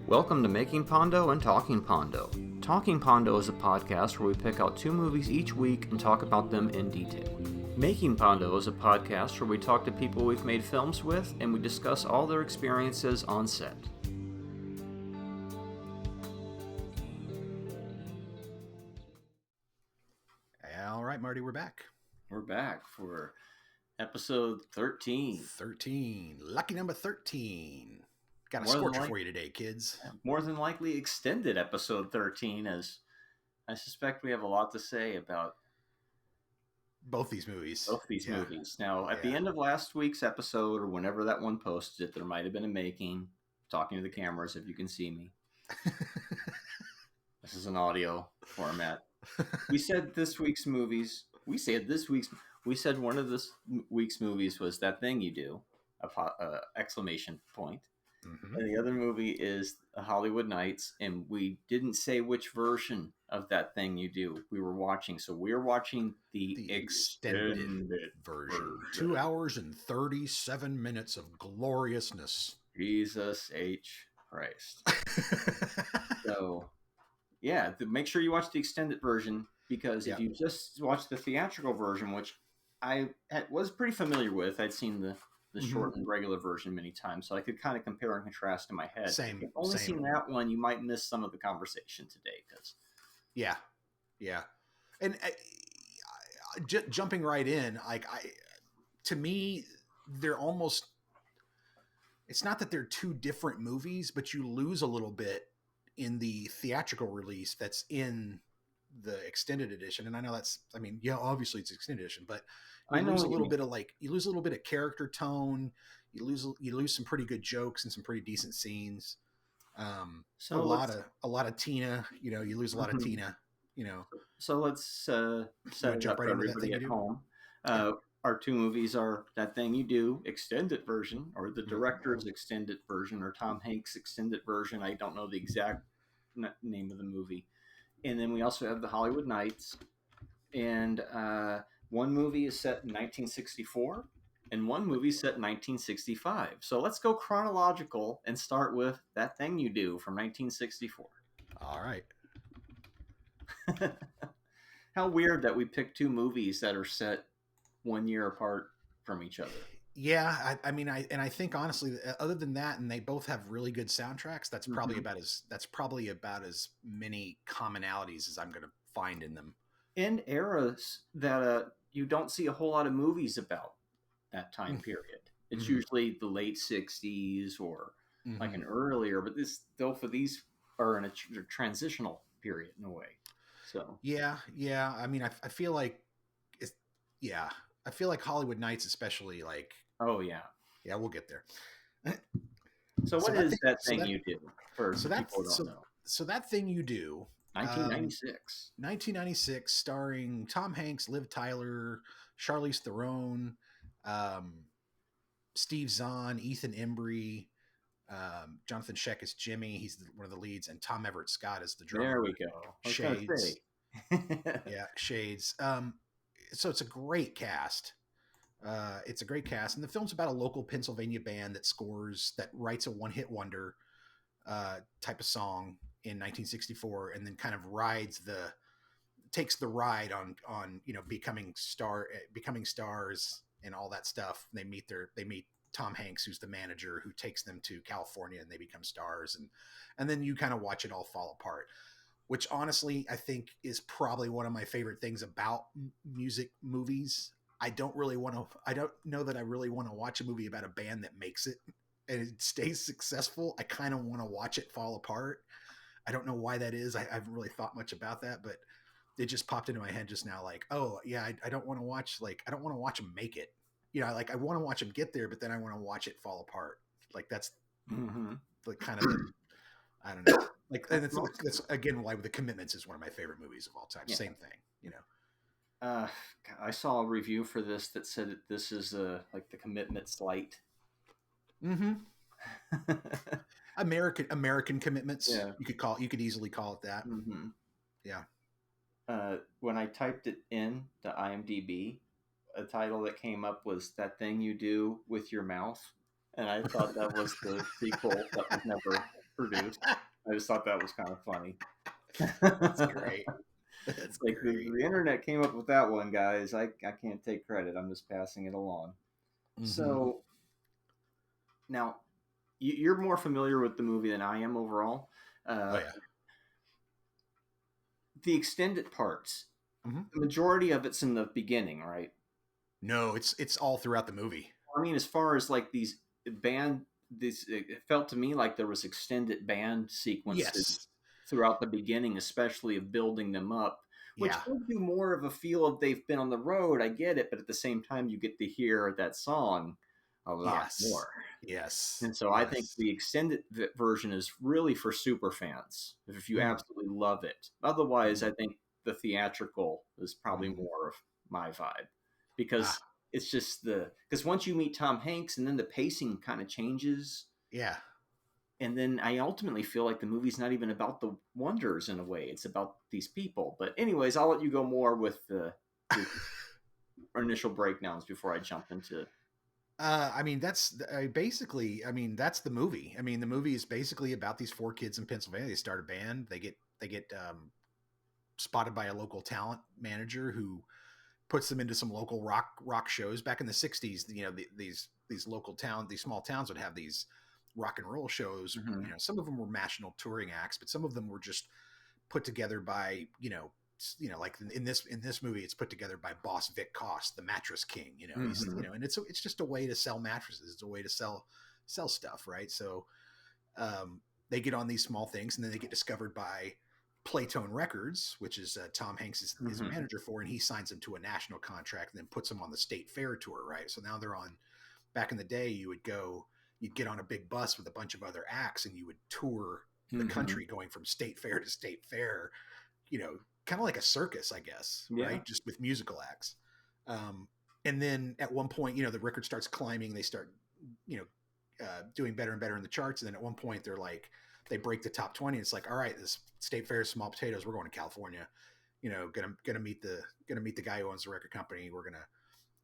Welcome to Making Pondo and Talking Pondo. Talking Pondo is a podcast where we pick out 2 movies each week and talk about them in detail. Making Pondo is a podcast where we talk to people we've made films with and we discuss all their experiences on set. All right, Marty, we're back. We're back for episode 13. 13. Lucky number 13. Got a scorcher for you today, kids. More than likely extended episode 13, as I suspect we have a lot to say about both these movies. Movies. Now, at the end of last week's episode, or whenever that one posted, there might have been a making, talking to the cameras if you can see me. This is an audio format. We said one of this week's movies was That Thing You Do, exclamation point. Mm-hmm. And the other movie is Hollywood Nights, and we didn't say which version of That Thing You Do we were watching. So we're watching the extended version. 2 hours and 37 minutes of gloriousness. Jesus H. Christ. So, yeah, make sure you watch the extended version, because if you just watch the theatrical version, which I was pretty familiar with, I'd seen the shortened regular version many times, so I could kind of compare and contrast in my head. Same. If you've only seen that one, you might miss some of the conversation today. And jumping right in, to me, they're almost. It's not that they're two different movies, but you lose a little bit in the theatrical release that's in the extended edition. And I know obviously it's extended edition, but you lose a little bit of character tone. You lose some pretty good jokes and some pretty decent scenes. So a lot of Tina, you lose a lot of Tina, So let's set it up for everybody at home. Our 2 movies are That Thing You Do extended version, or the director's extended version, or Tom Hanks extended version. I don't know the exact name of the movie. And then we also have the Hollywood Nights. And one movie is set in 1964, and one movie is set in 1965. So let's go chronological and start with That Thing You Do from 1964. All right. How weird that we picked 2 movies that are set 1 year apart from each other. Yeah, I think honestly, other than that, and they both have really good soundtracks. That's probably about as many commonalities as I'm going to find in them. In eras that you don't see a whole lot of movies about that time period. It's usually the late 60s or like an earlier, but these are in a transitional period in a way. So yeah. I feel like I feel like Hollywood Nights, especially, like, oh yeah, we'll get there. So what is That Thing You Do? For people who don't know. So That Thing You Do, 1996. 1996, starring Tom Hanks, Liv Tyler, Charlize Theron, Steve Zahn, Ethan Embry, Jonathan Sheck is Jimmy. He's one of the leads, and Tom Everett Scott is the drummer. There we go. Shades. Shades. So it's a great cast. And the film's about a local Pennsylvania band that writes a one-hit wonder type of song in 1964, and then kind of takes the ride on becoming stars and all that stuff. They meet Tom Hanks, who's the manager, who takes them to California, and they become stars, and then you kind of watch it all fall apart, which honestly I think is probably one of my favorite things about music movies. I don't know that I really want to watch a movie about a band that makes it and it stays successful. I kind of want to watch it fall apart. I don't know why that is. I haven't really thought much about that, but it just popped into my head just now. Like, oh yeah, I don't want to watch them make it. Like I want to watch them get there, but then I want to watch it fall apart. Like that's like kind of, I don't know. Like, and that's again why The Commitments is one of my favorite movies of all time. Yeah. Same thing, I saw a review for this that said that this is like The Commitments light. American Commitments. Yeah. You could easily call it that. Yeah. When I typed it in to IMDb, a title that came up was That Thing You Do with Your Mouth, and I thought that was the sequel that was never produced. I just thought that was kind of funny. That's great. That's Like great. the internet came up with that one, guys. I can't take credit. I'm just passing it along. Mm-hmm. So now you're more familiar with the movie than I am overall. Oh yeah. The extended parts, Mm-hmm. the majority of it's in the beginning, right? No, it's all throughout the movie. I mean, as far as like these band, this it felt to me like there was extended band sequences Yes. throughout the beginning, especially of building them up, which Yeah. gives you more of a feel of they've been on the road. I get it, but at the same time, you get to hear that song a lot Yes. more. Yes. And so I think Yes. the extended version is really for super fans if you Mm. absolutely love it. Otherwise, Mm. I think the theatrical is probably Mm. more of my vibe Ah. because it's just because once you meet Tom Hanks and then the pacing kind of changes. Yeah. And then I ultimately feel like the movie's not even about the wonders in a way. It's about these people. But anyways, I'll let you go more with your initial breakdowns before I jump into. I mean, that's basically. I mean, that's the movie. I mean, the movie is basically about these four kids in Pennsylvania. They start a band. They get spotted by a local talent manager who puts them into some local rock shows. Back in the '60s, you know, these local town, these small towns would have these rock and roll shows. Mm-hmm. You know, some of them were national touring acts, but some of them were just put together by like in this movie, it's put together by Boss Vic Cost, the Mattress King. He's Mm-hmm. and it's just a way to sell mattresses. It's a way to sell stuff, right? So they get on these small things, and then they get discovered by Playtone Records, which is Tom Hanks is Mm-hmm. manager for, and he signs them to a national contract and then puts them on the state fair tour, right? So now they're on. Back in the day, you'd get on a big bus with a bunch of other acts, and you would tour the Mm-hmm. country, going from state fair to state fair, kind of like a circus, I guess, Yeah. right? Just with musical acts. Um, and then at one point, the record starts climbing. They start, doing better and better in the charts. And then at one point, they break the top 20. It's like, all right, this state fair is small potatoes. We're going to California. Gonna meet the guy who owns the record company. We're gonna,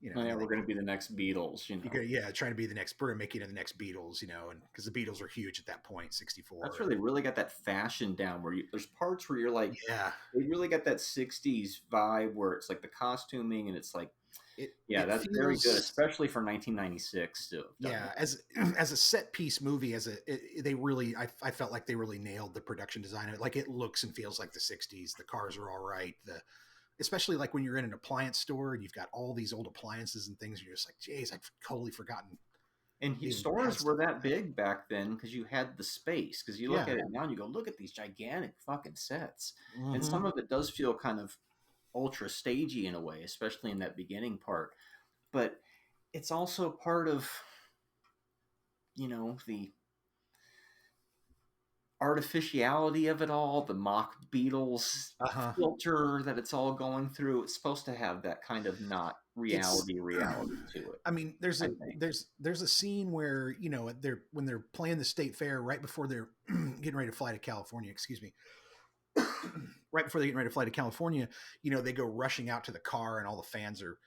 Oh, and yeah, then we're going to be the next Beatles, trying to be the next, we're gonna make it in the next Beatles, and because the Beatles were huge at that point, That's 64. where they really got that fashion down where there's parts where you're like, Yeah, they really got that 60s vibe where it's like the costuming and it's like, it yeah, it that's very good, feels. especially for 1996 to have done Yeah, that. as a set piece movie, they really, I felt like they really nailed the production design of it. Like, it looks and feels like the '60s. The cars are all right. Especially like when you're in an appliance store and you've got all these old appliances and things, and you're just like, geez, I've totally forgotten And they even had stores were stuff like that that. big back then because you had the space. Because you look Yeah. at it now and you go, look at these gigantic fucking sets. And Mm-hmm. some of it does feel kind of ultra stagey in a way, especially in that beginning part. But it's also part of, the artificiality of it all, the mock Beatles Uh huh. filter that it's all going through. It's supposed to have that kind of not It's. reality to it, I mean, there's I a think. there's a scene where they're when they're playing the state fair right before they're getting ready to fly to California. Excuse me. Right before they get ready to fly to California, they go rushing out to the car, and all the fans are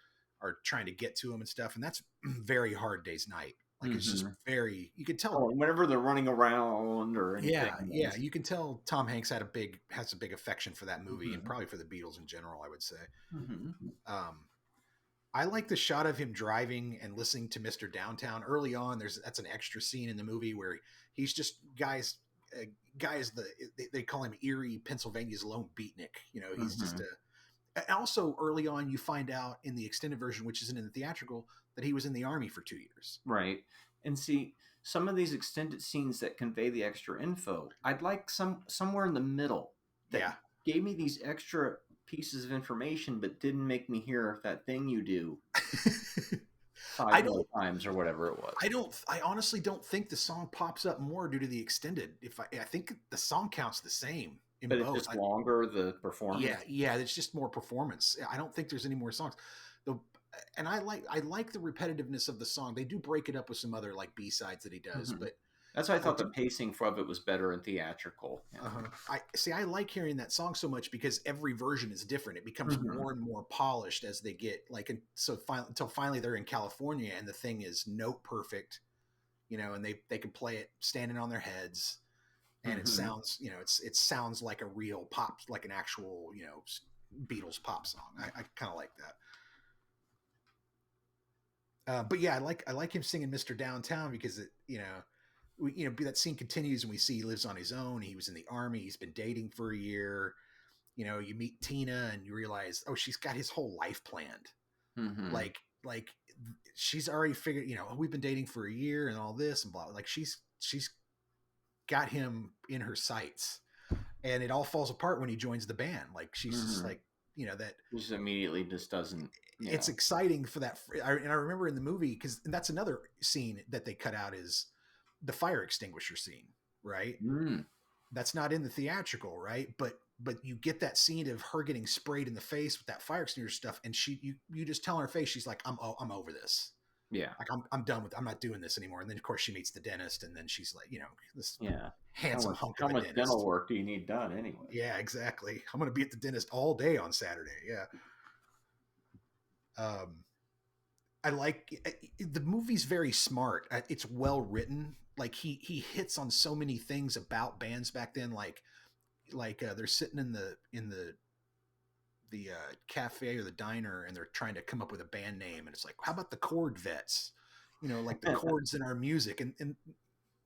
trying to get to them and stuff. And that's very Hard Day's Night. Like, it's just Mm-hmm. very, you can Oh, tell. and whenever they're running around or anything, Yeah, you can tell Tom Hanks has a big affection for that movie, and mm-hmm. probably for the Beatles in general, I would say. Mm-hmm. Um, I like the shot of him driving and listening to Mr. Downtown early on. That's an extra scene in the movie where he's just guys, they call him Erie, Pennsylvania's lone beatnik. He's just Mm-hmm. and also early on you find out in the extended version, which isn't in the theatrical, that he was in the army for 2 years. Right. And see, some of these extended scenes that convey the extra info, I'd like somewhere in the middle that Yeah. gave me these extra pieces of information but didn't make me hear that thing you do I five more don't times or whatever it was. I honestly don't think the song pops up more due to the extended. If I think the song counts the same in But it's both. just longer, the performance. Yeah, it's just more performance. I don't think there's any more songs. The and I like the repetitiveness of the song. They do break it up with some other like B-sides that he does, Mm-hmm. but That's why I I thought the do. pacing of it was better in theatrical. Yeah. I see. I like hearing that song so much because every version is different. It becomes Mm-hmm. more and more polished as they get until finally they're in California and the thing is note perfect, and they can play it standing on their heads, and it sounds, it sounds like a real pop, like an actual, Beatles pop song. I kind of like that. But yeah, I like him singing Mr. Downtown because that scene continues and we see he lives on his own. He was in the army. He's been dating for a year. You meet Tina and you realize, oh, she's got his whole life planned. Like she's already figured, we've been dating for a year and all this and blah. Like she's got him in her sights, and it all falls apart when he joins the band. Like she's just like, that just immediately just doesn't. It's exciting for that. And I remember in the movie, because that's another scene that they cut out, is the fire extinguisher scene, right? That's not in the theatrical, right? But you get that scene of her getting sprayed in the face with that fire extinguisher stuff, and you just tell her face, she's like, I'm over this. Yeah, like I'm done with. I'm not doing this anymore. And then of course she meets the dentist, and then she's like, this handsome hunk of a dentist. How much dental work do you need done anyway? Yeah, exactly. I'm going to be at the dentist all day on Saturday. Yeah. I like the movie's very smart. It's well written. Like he hits on so many things about bands back then. Like they're sitting in the cafe or the diner, and they're trying to come up with a band name, and it's like, how about the Chord Vets? Like the chords in our music, and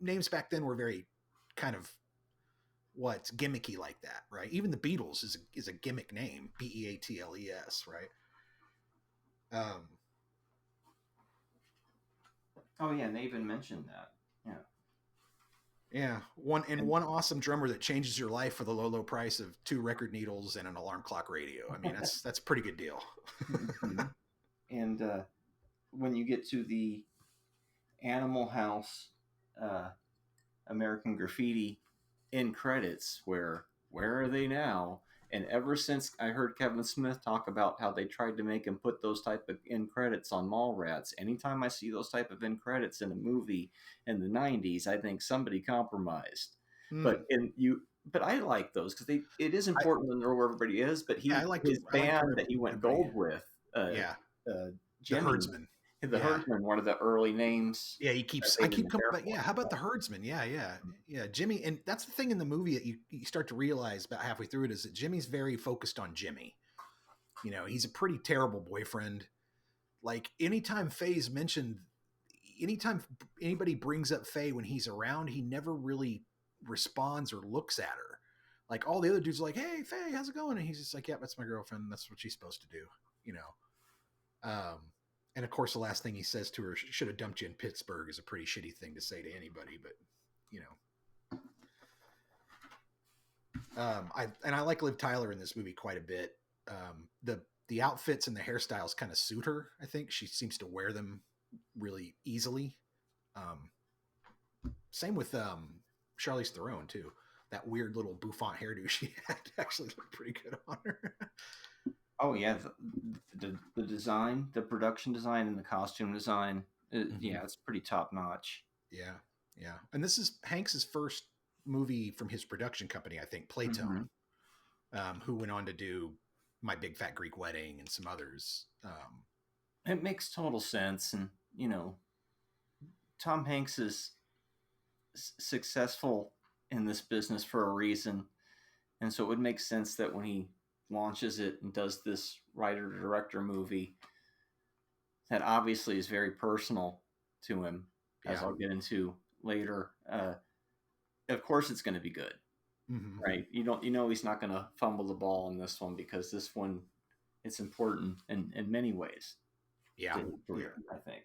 names back then were very kind of gimmicky like that, right? Even the Beatles is a gimmick name, Beatles, right? Oh yeah, and they even mentioned that. Yeah, one awesome drummer that changes your life for the low price of 2 record needles and an alarm clock radio. I mean, that's a pretty good deal. And when you get to the Animal House, American Graffiti in credits, where are they now? And ever since I heard Kevin Smith talk about how they tried to make him put those type of end credits on Mallrats, anytime I see those type of end credits in a movie in the 90s, I think somebody compromised. But I like those because it is important to know where everybody is. But his band that he went gold with, Jimmy, the Herdsman. The Herdsman, one of the early names. Yeah, I keep coming back. Yeah, how about the Herdsman? Yeah. Jimmy, and that's the thing in the movie that you start to realize about halfway through it, is that Jimmy's very focused on Jimmy. He's a pretty terrible boyfriend. Like anytime anybody brings up Faye when he's around, he never really responds or looks at her. Like all the other dudes are like, "Hey, Faye, how's it going?" And he's just like, "Yeah, that's my girlfriend. That's what she's supposed to do." And of course, the last thing he says to her, "Should have dumped you in Pittsburgh," is a pretty shitty thing to say to anybody. But I like Liv Tyler in this movie quite a bit. The outfits and the hairstyles kind of suit her. I think she seems to wear them really easily. Same with Charlize Theron too. That weird little bouffant hairdo she had actually looked pretty good on her. Oh yeah, the design, the production design, and the costume design, yeah, it's pretty top notch. Yeah, and this is Hanks's first movie from his production company, I think, Playtone, who went on to do My Big Fat Greek Wedding and some others. It makes total sense, and Tom Hanks is successful in this business for a reason, and so it would make sense that when he launches it and does this writer-director movie that obviously is very personal to him, as I'll get into later, of course it's going to be good, right? He's not going to fumble the ball in this one, because this one, it's important in many ways. I think.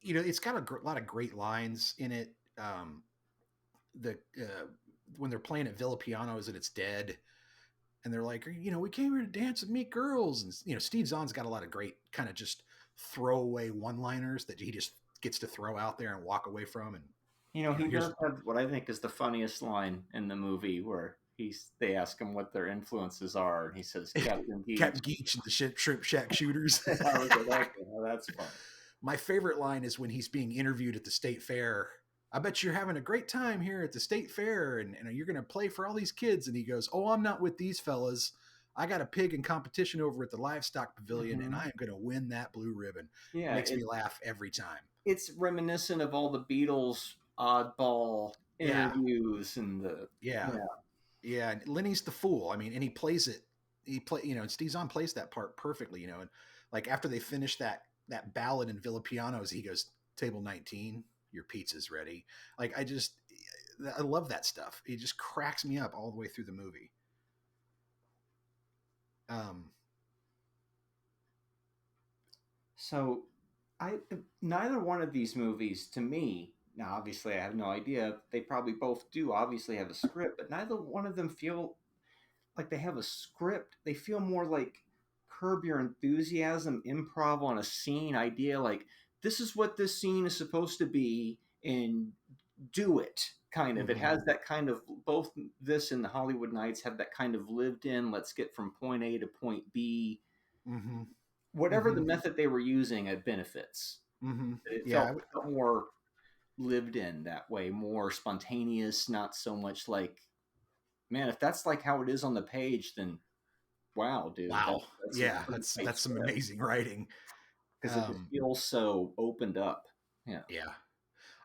It's got a lot of great lines in it. When they're playing at Villa Piano's and it's dead, and they're like, we came here to dance and meet girls, and Steve Zahn's got a lot of great kind of just throwaway one-liners that he just gets to throw out there and walk away from. And he does have what I think is the funniest line in the movie, where they ask him what their influences are, and he says Captain Geach and the Shrimp Shack Shooters. I was like, oh, that's fun. My favorite line is when he's being interviewed at the state fair. I bet you're having a great time here at the state fair, and you're going to play for all these kids. And he goes, "Oh, I'm not with these fellas. I got a pig in competition over at the livestock pavilion, and I am going to win that blue ribbon." Yeah, it makes me laugh every time. It's reminiscent of all the Beatles oddball Yeah. interviews and the Yeah. Yeah. And Lenny's the fool. I mean, and he plays it. And Steve Zahn plays that part perfectly. And like after they finish that ballad in Villa Pianos, he goes, "Table 19, your pizza's ready." Like I love that stuff. It just cracks me up all the way through the movie. So, neither one of these movies to me. Now, obviously, I have no idea. They probably both do. Obviously, have a script, but neither one of them feel like they have a script. They feel more like Curb Your Enthusiasm, improv on a scene idea. Like this is what this scene is supposed to be, and do it. Kind of. It has that kind of both. This and the Hollywood Nights have that kind of lived in. Let's get from point A to point B. Whatever the method they were using, it benefits. It Yeah. felt more lived in that way, more spontaneous, not so much like, man, if that's like how it is on the page, then wow, dude. Wow. That's a Yeah. pretty That's tight some script amazing writing. because it just feels so opened up. Yeah. Yeah.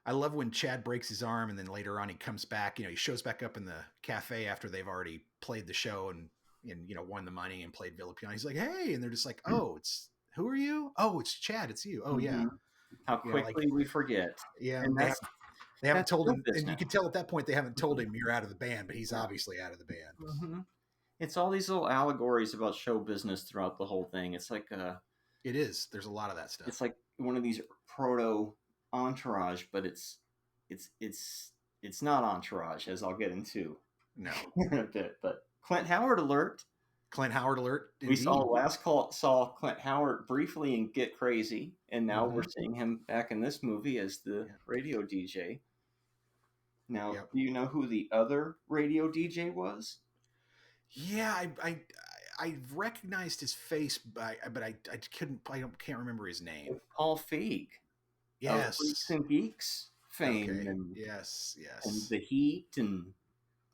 I love when Chad breaks his arm and then later on he comes back. He shows back up in the cafe after they've already played the show and won the money and played Villa Piano. He's like, "Hey," and they're just like, "Oh, who are you? Oh, it's Chad. It's you. Oh yeah." How quickly we forget. Yeah, And they haven't told him, and now. you can tell at that point they haven't told him you're out of the band, but he's obviously out of the band. It's all these little allegories about show business throughout the whole thing. It's like it is. There's a lot of that stuff. It's like one of these proto Entourage, but it's not Entourage, as I'll get into. No, in a bit. But Clint Howard alert. Clint Howard alert. Indeed. We saw Clint Howard briefly in Get Crazy, and now we're seeing him back in this movie as the radio DJ. Now, do you know who the other radio DJ was? Yeah, I recognized his face, but I can't remember his name. It's Paul Feig. Yes, Freaks and Geeks fame. Okay. And yes, and The Heat, and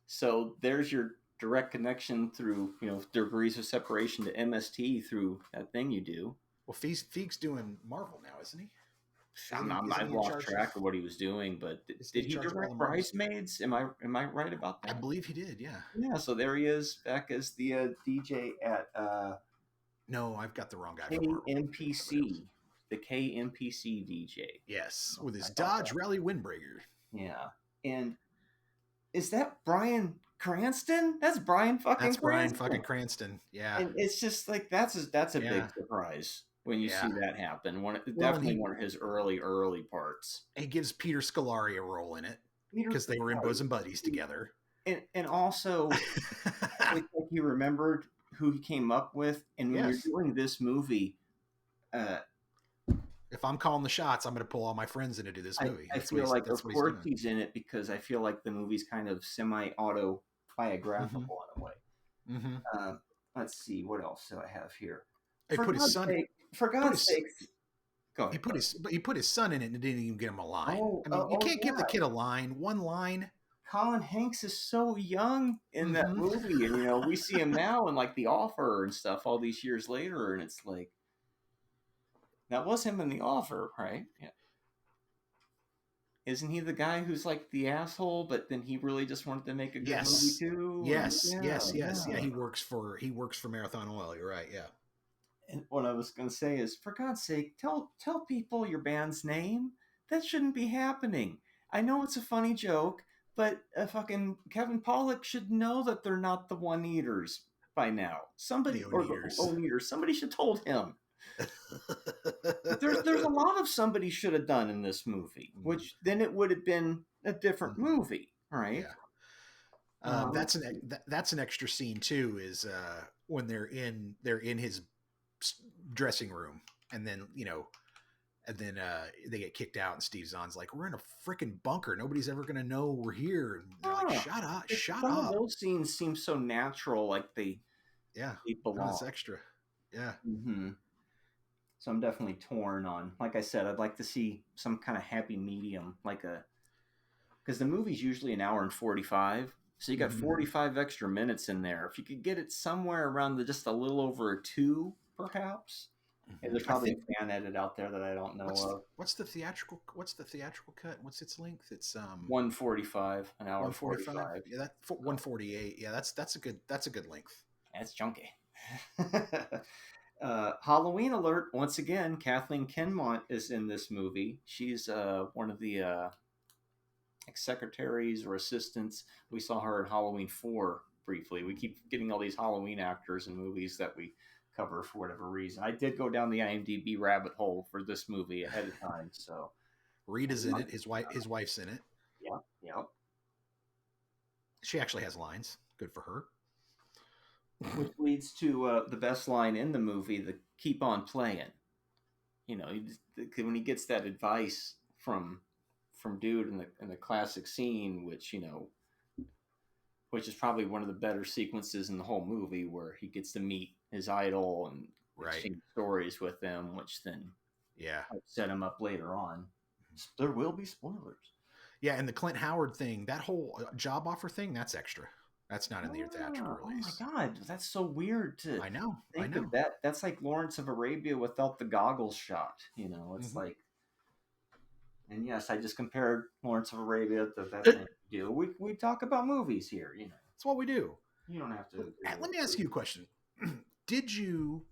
so there's your direct connection through degrees of separation to MST through that thing you do. Well, Feig's doing Marvel now, isn't he? I've lost track of what he was doing, but did he direct Bridesmaids? Am I right about that? I believe he did. Yeah. Yeah. So there he is back as the DJ at. No, I've got the wrong guy. KMPC, the KMPC DJ. Yes, with his Dodge Rally Windbreaker. Yeah, and is that Bryan Cranston? That's Bryan fucking Cranston. Yeah. And it's just like that's a big surprise when you see that happen. Definitely one of his early parts. He gives Peter Scolari a role in it because they were in Bosom Buddies together. And also, like he remembered who he came up with. And when you're doing this movie, if I'm calling the shots, I'm going to pull all my friends in to do this movie. I feel like, of course, he's in it because I feel like the movie's kind of semi-autobiographical in a way. Let's see, what else do I have here? For God's sake, go ahead. He put his son in it and didn't even get him a line. You can't give the kid a line, one line. Colin Hanks is so young in that movie, and we see him now in like The Offer and stuff all these years later, and it's like that was him in The Offer, right? Yeah. Isn't he the guy who's like the asshole, but then he really just wanted to make a good movie too? Yes. Yeah, he works for Marathon Oil. You're right. Yeah. And what I was going to say is, for God's sake, tell people your band's name. That shouldn't be happening. I know it's a funny joke, but fucking Kevin Pollak should know that they're not the One Eaters by now. Somebody somebody should have told him. There's a lot of somebody should have done in this movie, which then it would have been a different movie, right? Yeah. That's an extra scene too. Is when they're in his dressing room, and then they get kicked out, and Steve Zahn's like, "We're in a freaking bunker. Nobody's ever gonna know we're here." And they're like, "Shut up, shut up." Of those scenes seem so natural, like they belong. It's extra. Yeah. So I'm definitely torn on. Like I said, I'd like to see some kind of happy medium, because the movie's usually an hour and 45, so you got 45 extra minutes in there. If you could get it somewhere around just a little over a 2, perhaps. Yeah, there's probably a fan edit out there that I don't know of. What's the theatrical cut? What's its length? It's 145, an hour 145. 45. Yeah, that 148. Yeah, that's a good length. That's chunky. Halloween alert once again. Kathleen Kinmont is in this movie. She's one of the secretaries or assistants. We saw her in Halloween 4 briefly. We keep getting all these Halloween actors in movies that we cover for whatever reason. I did go down the IMDb rabbit hole for this movie ahead of time. So Rita's in it. His wife's in it. Yep, yep. She actually has lines. Good for her. Which leads to the best line in the movie: the "keep on playing." You know, when he gets that advice from dude in the classic scene, which which is probably one of the better sequences in the whole movie, where he gets to meet his idol and exchange stories with them, which then set him up later on. There will be spoilers. Yeah, and the Clint Howard thing, that whole job offer thing, that's extra. That's not in the theatrical release. Oh my God, that's so weird to think of that. That's like Lawrence of Arabia without the goggles shot. It's like, and yes, I just compared Lawrence of Arabia to that thing we do. We talk about movies here, That's what we do. You don't have to. Let me ask you a question. Did you,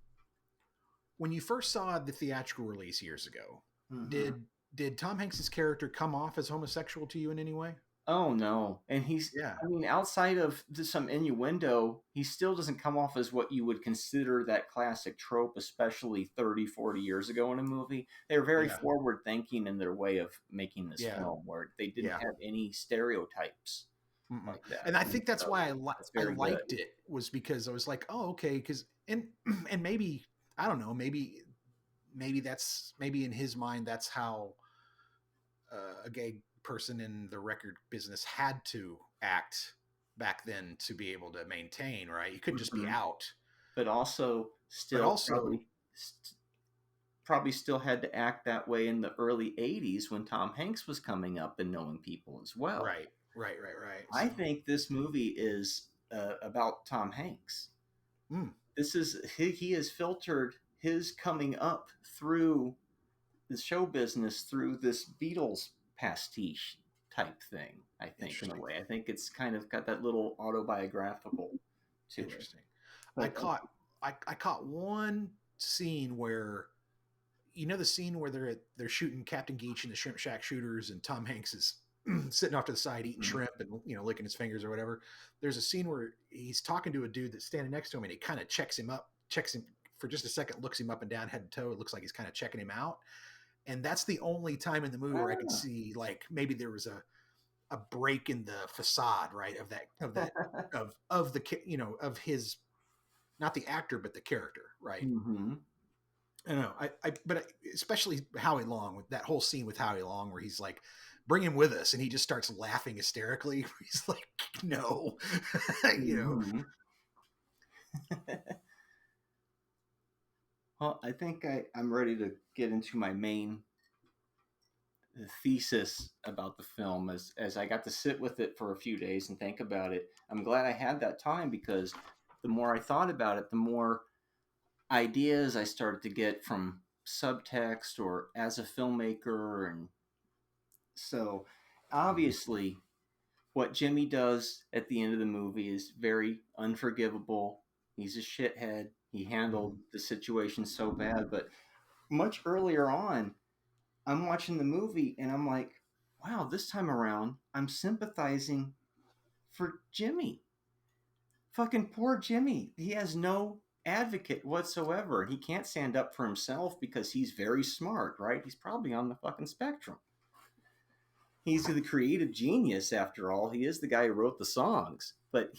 when you first saw the theatrical release years ago, did Tom Hanks's character come off as homosexual to you in any way? Oh no. And I mean, outside of some innuendo, he still doesn't come off as what you would consider that classic trope, especially 30, 40 years ago in a movie. They were very forward thinking in their way of making this film, where they didn't have any stereotypes like that. And I think that's why I liked it, was because I was like, oh, okay. And maybe, I don't know, maybe in his mind, that's how a gay person in the record business had to act back then to be able to maintain, right? You couldn't just be out. But also probably still had to act that way in the early 80s when Tom Hanks was coming up and knowing people as well. Right. I think this movie is about Tom Hanks. He has filtered his coming up through the show business through this Beatles pastiche type thing, I think, in a way. I think it's kind of got that little autobiographical to it. I caught one scene where, the scene where they're shooting Captain Geach and the Shrimp Shack shooters, and Tom Hanks is sitting off to the side eating shrimp and licking his fingers or whatever. There's a scene where he's talking to a dude that's standing next to him, and he kind of checks him for just a second, looks him up and down, head to toe. It looks like he's kind of checking him out. And that's the only time in the movie where I could see, like, maybe there was a break in the facade, right, of his, not the actor but the character, right? I don't know. But especially Howie Long, with that whole scene with Howie Long where he's like, "Bring him with us," and he just starts laughing hysterically. He's like, "No," Well, I think I'm ready to get into my main thesis about the film as I got to sit with it for a few days and think about it. I'm glad I had that time, because the more I thought about it, the more ideas I started to get from subtext or as a filmmaker. And so obviously what Jimmy does at the end of the movie is very unforgivable. He's a shithead. He handled the situation so bad. But much earlier on, I'm watching the movie and I'm like, wow, this time around, I'm sympathizing for Jimmy. Fucking poor Jimmy. He has no advocate whatsoever. He can't stand up for himself because he's very smart, right? He's probably on the fucking spectrum. He's the creative genius, after all. He is the guy who wrote the songs. But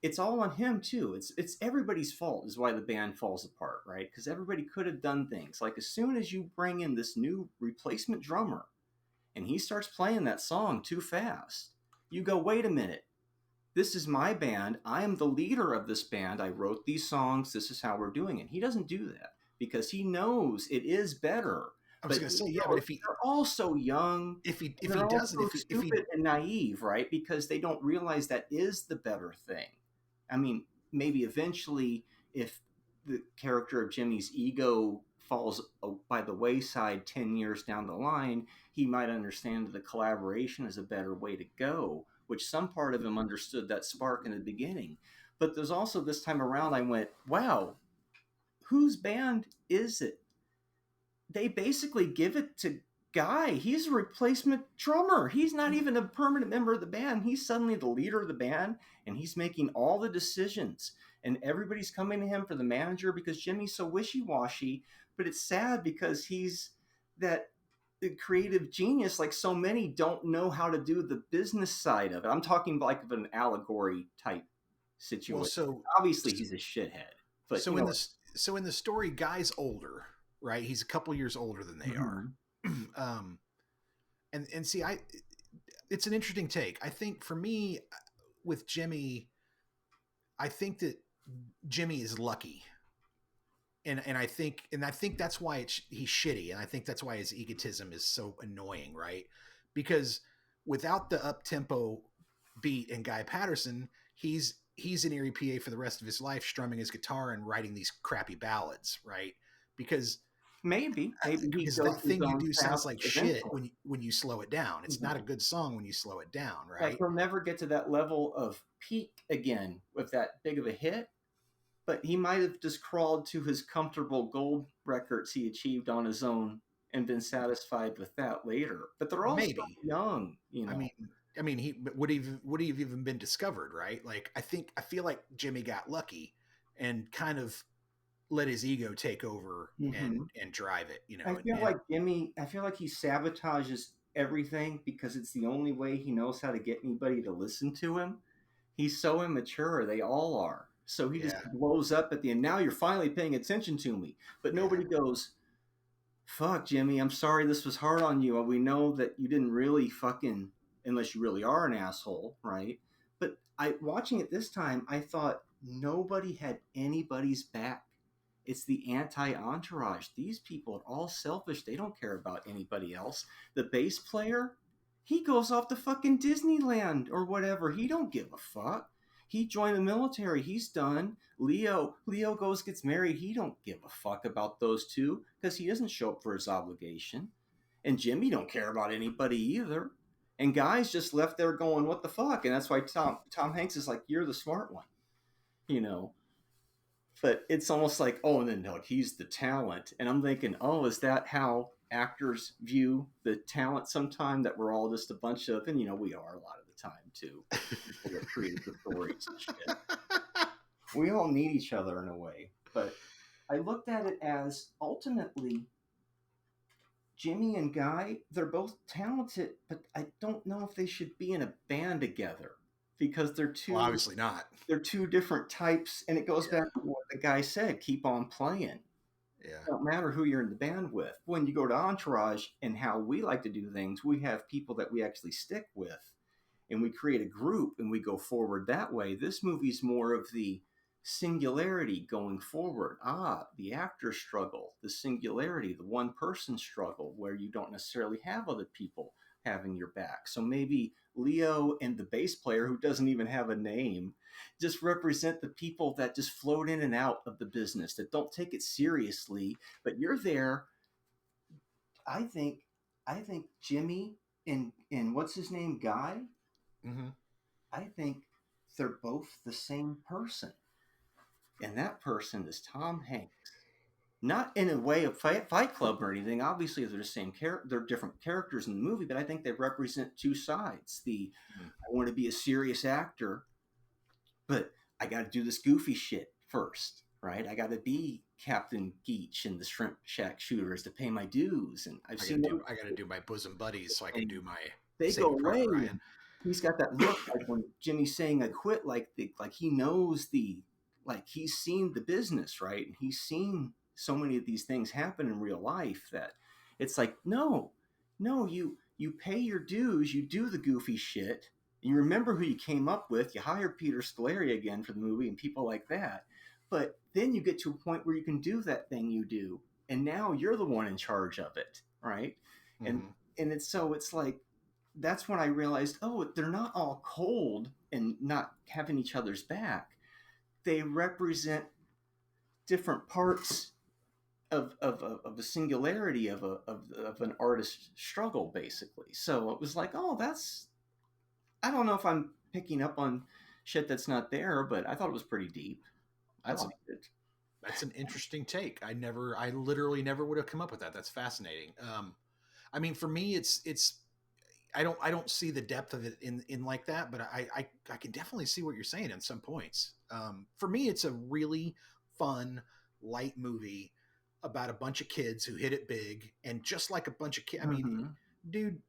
it's all on him too. It's everybody's fault is why the band falls apart, right? Because everybody could have done things. Like, as soon as you bring in this new replacement drummer and he starts playing that song too fast, you go, wait a minute. This is my band. I am the leader of this band. I wrote these songs. This is how we're doing it. He doesn't do that because he knows it is better. I was going to say, but if they're all so young, if he doesn't, stupid and naive, right? Because they don't realize that is the better thing. I mean, maybe eventually, if the character of Jimmy's ego falls by the wayside 10 years down the line, he might understand that the collaboration is a better way to go, which some part of him understood that spark in the beginning. But there's also this time around, I went, wow, whose band is it? They basically give it to Guy. He's a replacement drummer. He's not even a permanent member of the band. He's suddenly the leader of the band, and he's making all the decisions. And everybody's coming to him for the manager because Jimmy's so wishy-washy. But it's sad because he's that creative genius. Like so many don't know how to do the business side of it. I'm talking like of an allegory type situation. Well, so obviously he's a shithead. But so in the story, Guy's older, right? He's a couple years older than they are. And see, it's an interesting take. I think for me, with Jimmy, I think that Jimmy is lucky, and I think that's why he's shitty, and I think that's why his egotism is so annoying, right? Because without the up tempo beat and Guy Patterson, he's an Erie PA for the rest of his life, strumming his guitar and writing these crappy ballads, right? Because maybe because that thing you do sounds like shit when you slow it down. It's not a good song when you slow it down, right? Like he'll never get to that level of peak again with that big of a hit, but he might have just crawled to his comfortable gold records he achieved on his own and been satisfied with that later. But they're all so young, you know. I mean, he would have even been discovered, right? Like I feel like Jimmy got lucky and kind of let his ego take over and drive it, you know. I feel like he sabotages everything because it's the only way he knows how to get anybody to listen to him. He's so immature. They all are. So he just blows up at the end. Now you're finally paying attention to me. But nobody goes, fuck, Jimmy, I'm sorry this was hard on you. We know that you didn't really fucking, unless you really are an asshole, right? But watching it this time, I thought nobody had anybody's back. It's the anti-entourage. These people are all selfish. They don't care about anybody else. The bass player, he goes off to fucking Disneyland or whatever. He don't give a fuck. He joined the military. He's done. Leo gets married. He don't give a fuck about those two because he doesn't show up for his obligation. And Jimmy don't care about anybody either. And Guy's just left there going, what the fuck? And that's why Tom Hanks is like, you're the smart one, you know. But it's almost like, oh, and then like he's the talent. And I'm thinking, oh, is that how actors view the talent sometime, that we're all just a bunch of, and you know, we are a lot of the time too. People that create the stories and shit. We all need each other in a way. But I looked at it as ultimately Jimmy and Guy, they're both talented, but I don't know if they should be in a band together. Because they're two, well, obviously not. They're two different types, and it goes back to what the guy said: keep on playing. Yeah, it don't matter who you're in the band with. When you go to Entourage and how we like to do things, we have people that we actually stick with, and we create a group and we go forward that way. This movie's more of the singularity going forward. The actor struggle, the singularity, the one person struggle, where you don't necessarily have other people having your back. So maybe Leo and the bass player, who doesn't even have a name, just represent the people that just float in and out of the business, that don't take it seriously, but you're there. I think Jimmy and what's his name, Guy, I think they're both the same person, and that person is Tom Hanks. Not in a way of Fight Club or anything. Obviously, they're the same they're different characters in the movie, but I think they represent two sides. I want to be a serious actor, but I got to do this goofy shit first, right? I got to be Captain Geach in the Shrimp Shack Shooters to pay my dues, and I got to do my bosom buddies so I can do my. They go away. He's got that look like when Jimmy's saying I quit, like he knows he's seen the business, right? And he's seen so many of these things happen in real life that it's like, no, you pay your dues, you do the goofy shit, you remember who you came up with, you hire Peter Scolari again for the movie and people like that, but then you get to a point where you can do that thing you do, and now you're the one in charge of it, right? And it's like, that's when I realized, oh, they're not all cold and not having each other's back. They represent different parts of the singularity of an artist's struggle, basically. So it was like, oh, that's, I don't know if I'm picking up on shit that's not there, but I thought it was pretty deep. I That's liked it. that's an interesting take. I literally never would have come up with that. That's fascinating. I mean, for me, it's I don't see the depth of it in like that, but I can definitely see what you're saying in some points. For me, it's a really fun, light movie about a bunch of kids who hit it big, and just like a bunch of kids. I mean, Mm-hmm. dude,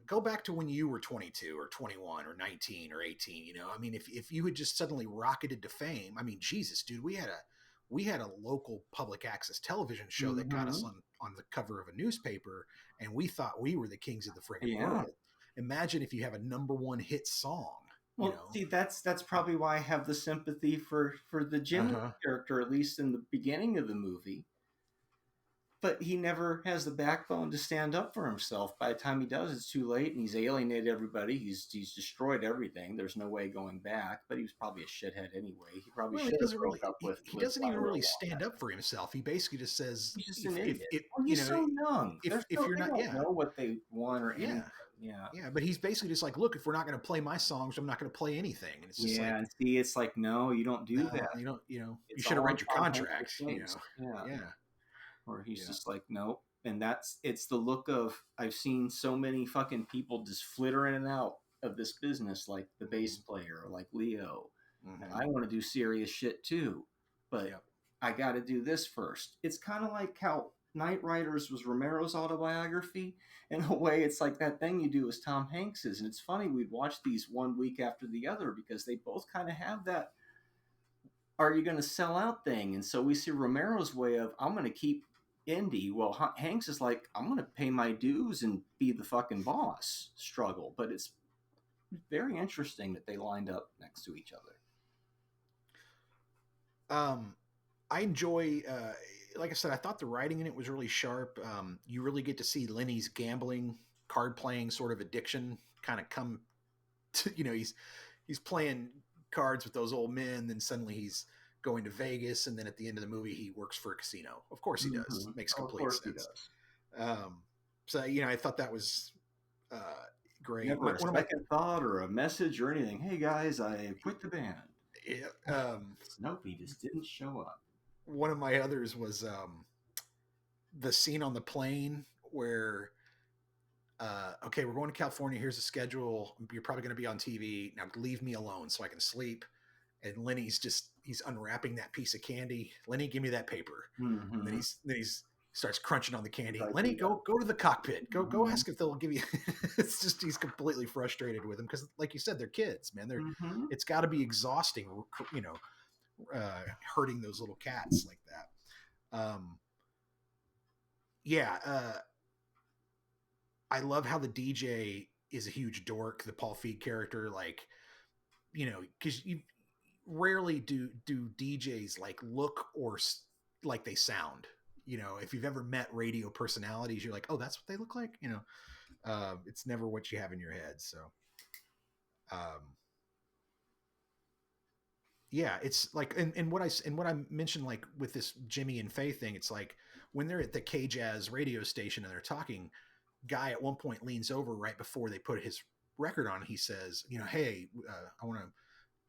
go back to when you were 22 or 21 or 19 or 18. You know, I mean, if you had just suddenly rocketed to fame, I mean, Jesus, dude, we had a local public access television show that got us Mm-hmm. on the cover of a newspaper, and we thought we were the kings of the friggin' Yeah. world. Imagine if you have a number one hit song, you Well, know? see, that's probably why I have the sympathy for the Uh Jimmy huh. character, at least in the beginning of the movie. But he never has the backbone to stand up for himself. By the time he does, it's too late, and he's alienated everybody. He's destroyed everything. There's no way going back. But he was probably a shithead anyway. He probably Well, should have broke up he with doesn't even Lyra a really long stand time up ago. for himself. He basically just says, He's just an idiot. if Well, you he's know, so young. if you're They not, don't yeah, know what they want or anything. yeah, Yeah. yeah, but he's basically just like, look, if we're not going to play my songs, I'm not going to play anything. And it's just Yeah, like, and see, it's like, no, you don't do no, that. you don't, you It's should have all read in your Tom Hanks' contract, face. Yeah. Yeah, Or he's yeah. just like, nope. And it's the look of, I've seen so many fucking people just flitter in and out of this business, like the bass Mm-hmm. player, like Leo. And Mm-hmm. I want to do serious shit too, but Yep. I got to do this first. It's kind of like how Night Riders was Romero's autobiography. In a way, it's like that thing you do as Tom Hanks's. And it's funny, we'd watch these one week after the other because they both kind of have that, are you going to sell out thing? And so we see Romero's way of, I'm going to keep indie. Well, Hanks is like, I'm going to pay my dues and be the fucking boss struggle. But it's very interesting that they lined up next to each other. Um, I enjoy, like I said, I thought the writing in it was really sharp. You really get to see Lenny's gambling, card playing sort of addiction kind of come to, he's playing cards with those old men, then suddenly he's going to Vegas, and then at the end of the movie he works for a casino. Of course he does. Mm-hmm. Makes Oh, of complete course he sense. does. Um, so I thought that was uh, great. Never a One of my second thought or a message or anything. Hey guys, I quit the band. yeah, Nope, he just didn't show up. one of my others was the scene on the plane where okay, we're going to California. Here's the schedule. You're probably going to be on TV. Now leave me alone so I can sleep. And he's unwrapping that piece of candy. Lenny, give me that paper. And Mm-hmm. he's starts crunching on the candy. Like, Lenny, go to the cockpit. Go mm-hmm. ask if they'll give you. It's just he's completely frustrated with him because, like you said, they're kids, man. Mm-hmm. It's got to be exhausting, hurting those little cats like that. Yeah, I love how the DJ is a huge dork. The Paul Feig character, like, because you rarely do DJs like look or like they sound. If you've ever met radio personalities, you're like, oh, that's what they look like. It's never what you have in your head. So, um, yeah, it's like, and what I mentioned, like with this Jimmy and Faye thing, it's like when they're at the K Jazz radio station and they're talking, guy at one point leans over right before they put his record on. He says, hey, I want to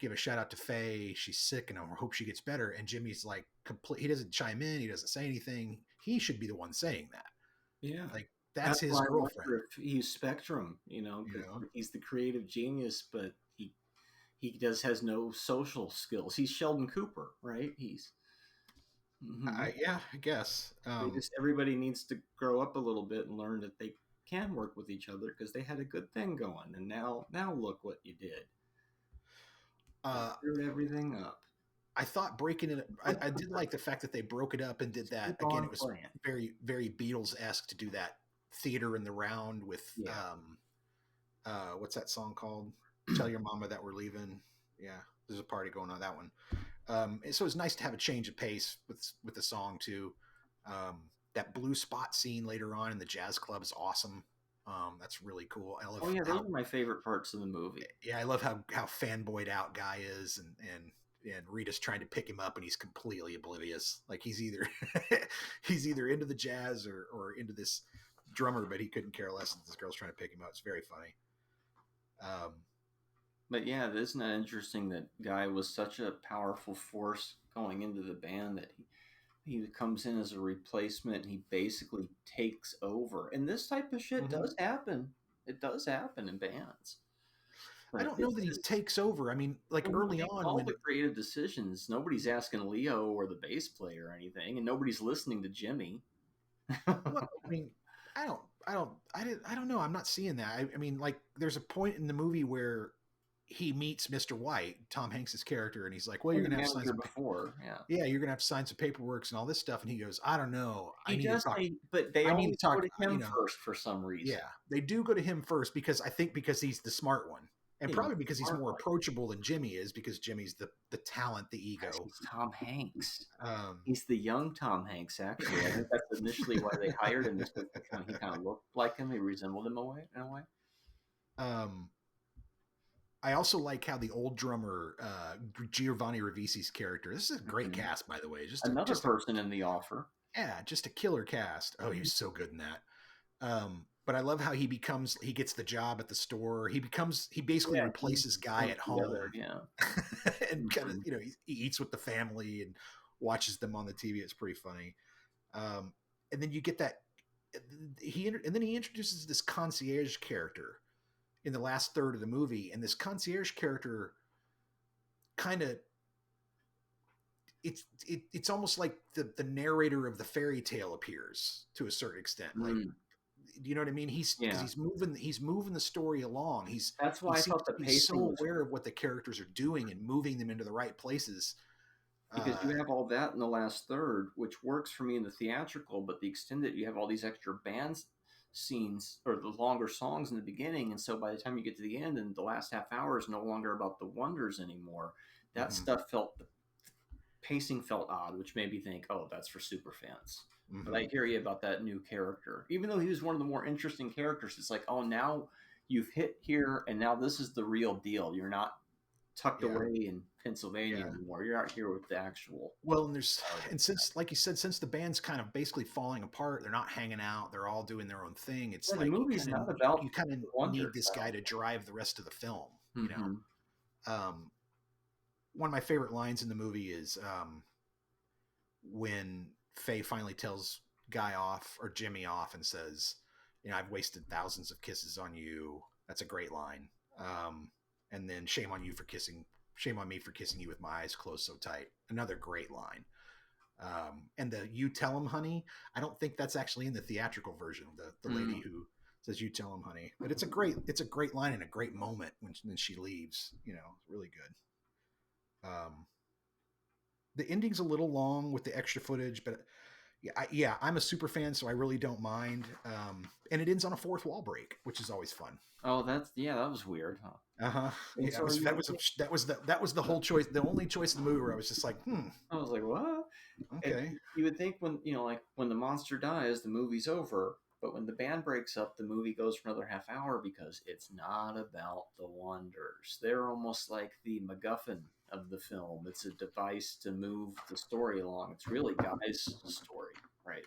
give a shout out to Faye. She's sick and I hope she gets better. And Jimmy's like complete. He doesn't chime in. He doesn't say anything. He should be the one saying that. Yeah. Like that's That's his why I girlfriend. wonder if he's Spectrum, You because know, he's the creative genius, but he just has no social skills. He's Sheldon Cooper, right? He's mm-hmm. yeah, I guess. Everybody needs to grow up a little bit and learn that they can work with each other because they had a good thing going, and now look what you did. You screwed everything up. I thought breaking it. I did like the fact that they broke it up and did that Keep again. on It was playing. very very Beatles-esque to do that theater in the round with what's that song called? Tell your mama that we're leaving. Yeah, there's a party going on that one. So it's nice to have a change of pace with the song too. That blue spot scene later on in the jazz club is awesome. That's really cool. Those are my favorite parts of the movie. Yeah, I love how fanboyed out guy is, and Rita's trying to pick him up, and he's completely oblivious. Like he's either he's either into the jazz or into this drummer, but he couldn't care less that this girl's trying to pick him up. It's very funny. But yeah, isn't that interesting that Guy was such a powerful force going into the band that he comes in as a replacement and he basically takes over. And this type of shit does happen. It does happen in bands. But I don't know that he takes over. I mean, like early on, all the creative decisions, nobody's asking Leo or the bass player or anything, and nobody's listening to Jimmy. Well, I mean, I don't know. I'm not seeing that. I mean, like, there's a point in the movie where he meets Mr. White, Tom Hanks's character, and he's like, "Well, you're gonna have to sign some you're gonna have to sign some paperwork and all this stuff." And he goes, "I don't know. I need to talk." But they always go to him first for some reason. Yeah, they do go to him first because he's the smart one, and probably because he's more approachable than Jimmy is, because Jimmy's the talent, the ego. He's Tom Hanks. He's the young Tom Hanks. Actually, I think that's initially why they hired him. Is because he kind of looked like him. He resembled him in a way. I also like how the old drummer, Giovanni Ribisi's character. This is a great cast, by the way. Just another person in the offer. Yeah, just a killer cast. Oh, he was so good in that. But I love how he gets the job at the store. He basically replaces Guy at home. And kind of, he eats with the family and watches them on the TV. It's pretty funny. And then you get that. He introduces this concierge character in the last third of the movie, and this concierge character kind of it's almost like the narrator of the fairy tale appears to a certain extent. Like, do you know what I mean? He's moving the story along. That's why I thought the pacing so aware of what the characters are doing and moving them into the right places. Because you have all that in the last third, which works for me in the theatrical, but the extended, you have all these extra bands scenes or the longer songs in the beginning, and so by the time you get to the end and the last half hour is no longer about the wonders anymore. That stuff the pacing felt odd, which made me think, oh, that's for super fans. But I hear you about that new character. Even though he was one of the more interesting characters, it's like, oh, now you've hit here and now this is the real deal. You're not tucked away in Pennsylvania anymore. You're out here with the actual. Well, and since, like you said, since the band's kind of basically falling apart, they're not hanging out. They're all doing their own thing. It's like the movie's not about. You kind of need this guy to drive the rest of the film. You know, one of my favorite lines in the movie is when Faye finally tells Guy off or Jimmy off and says, "I've wasted thousands of kisses on you." That's a great line. And then shame on me for kissing you with my eyes closed so tight. Another great line. And the "you tell him, honey," I don't think that's actually in the theatrical version. The lady who says "you tell him, honey," but it's a great line and a great moment when she leaves. Really good. The ending's a little long with the extra footage, but I'm a super fan, so I really don't mind. And it ends on a fourth wall break, which is always fun. Oh, that was weird, huh? Yeah, that was the whole choice. The only choice in the movie where I was just like, I was like, what? Okay. And you would think when when the monster dies, the movie's over. But when the band breaks up, the movie goes for another half hour because it's not about the wonders. They're almost like the MacGuffin of the film. It's a device to move the story along. It's really Guy's story, right?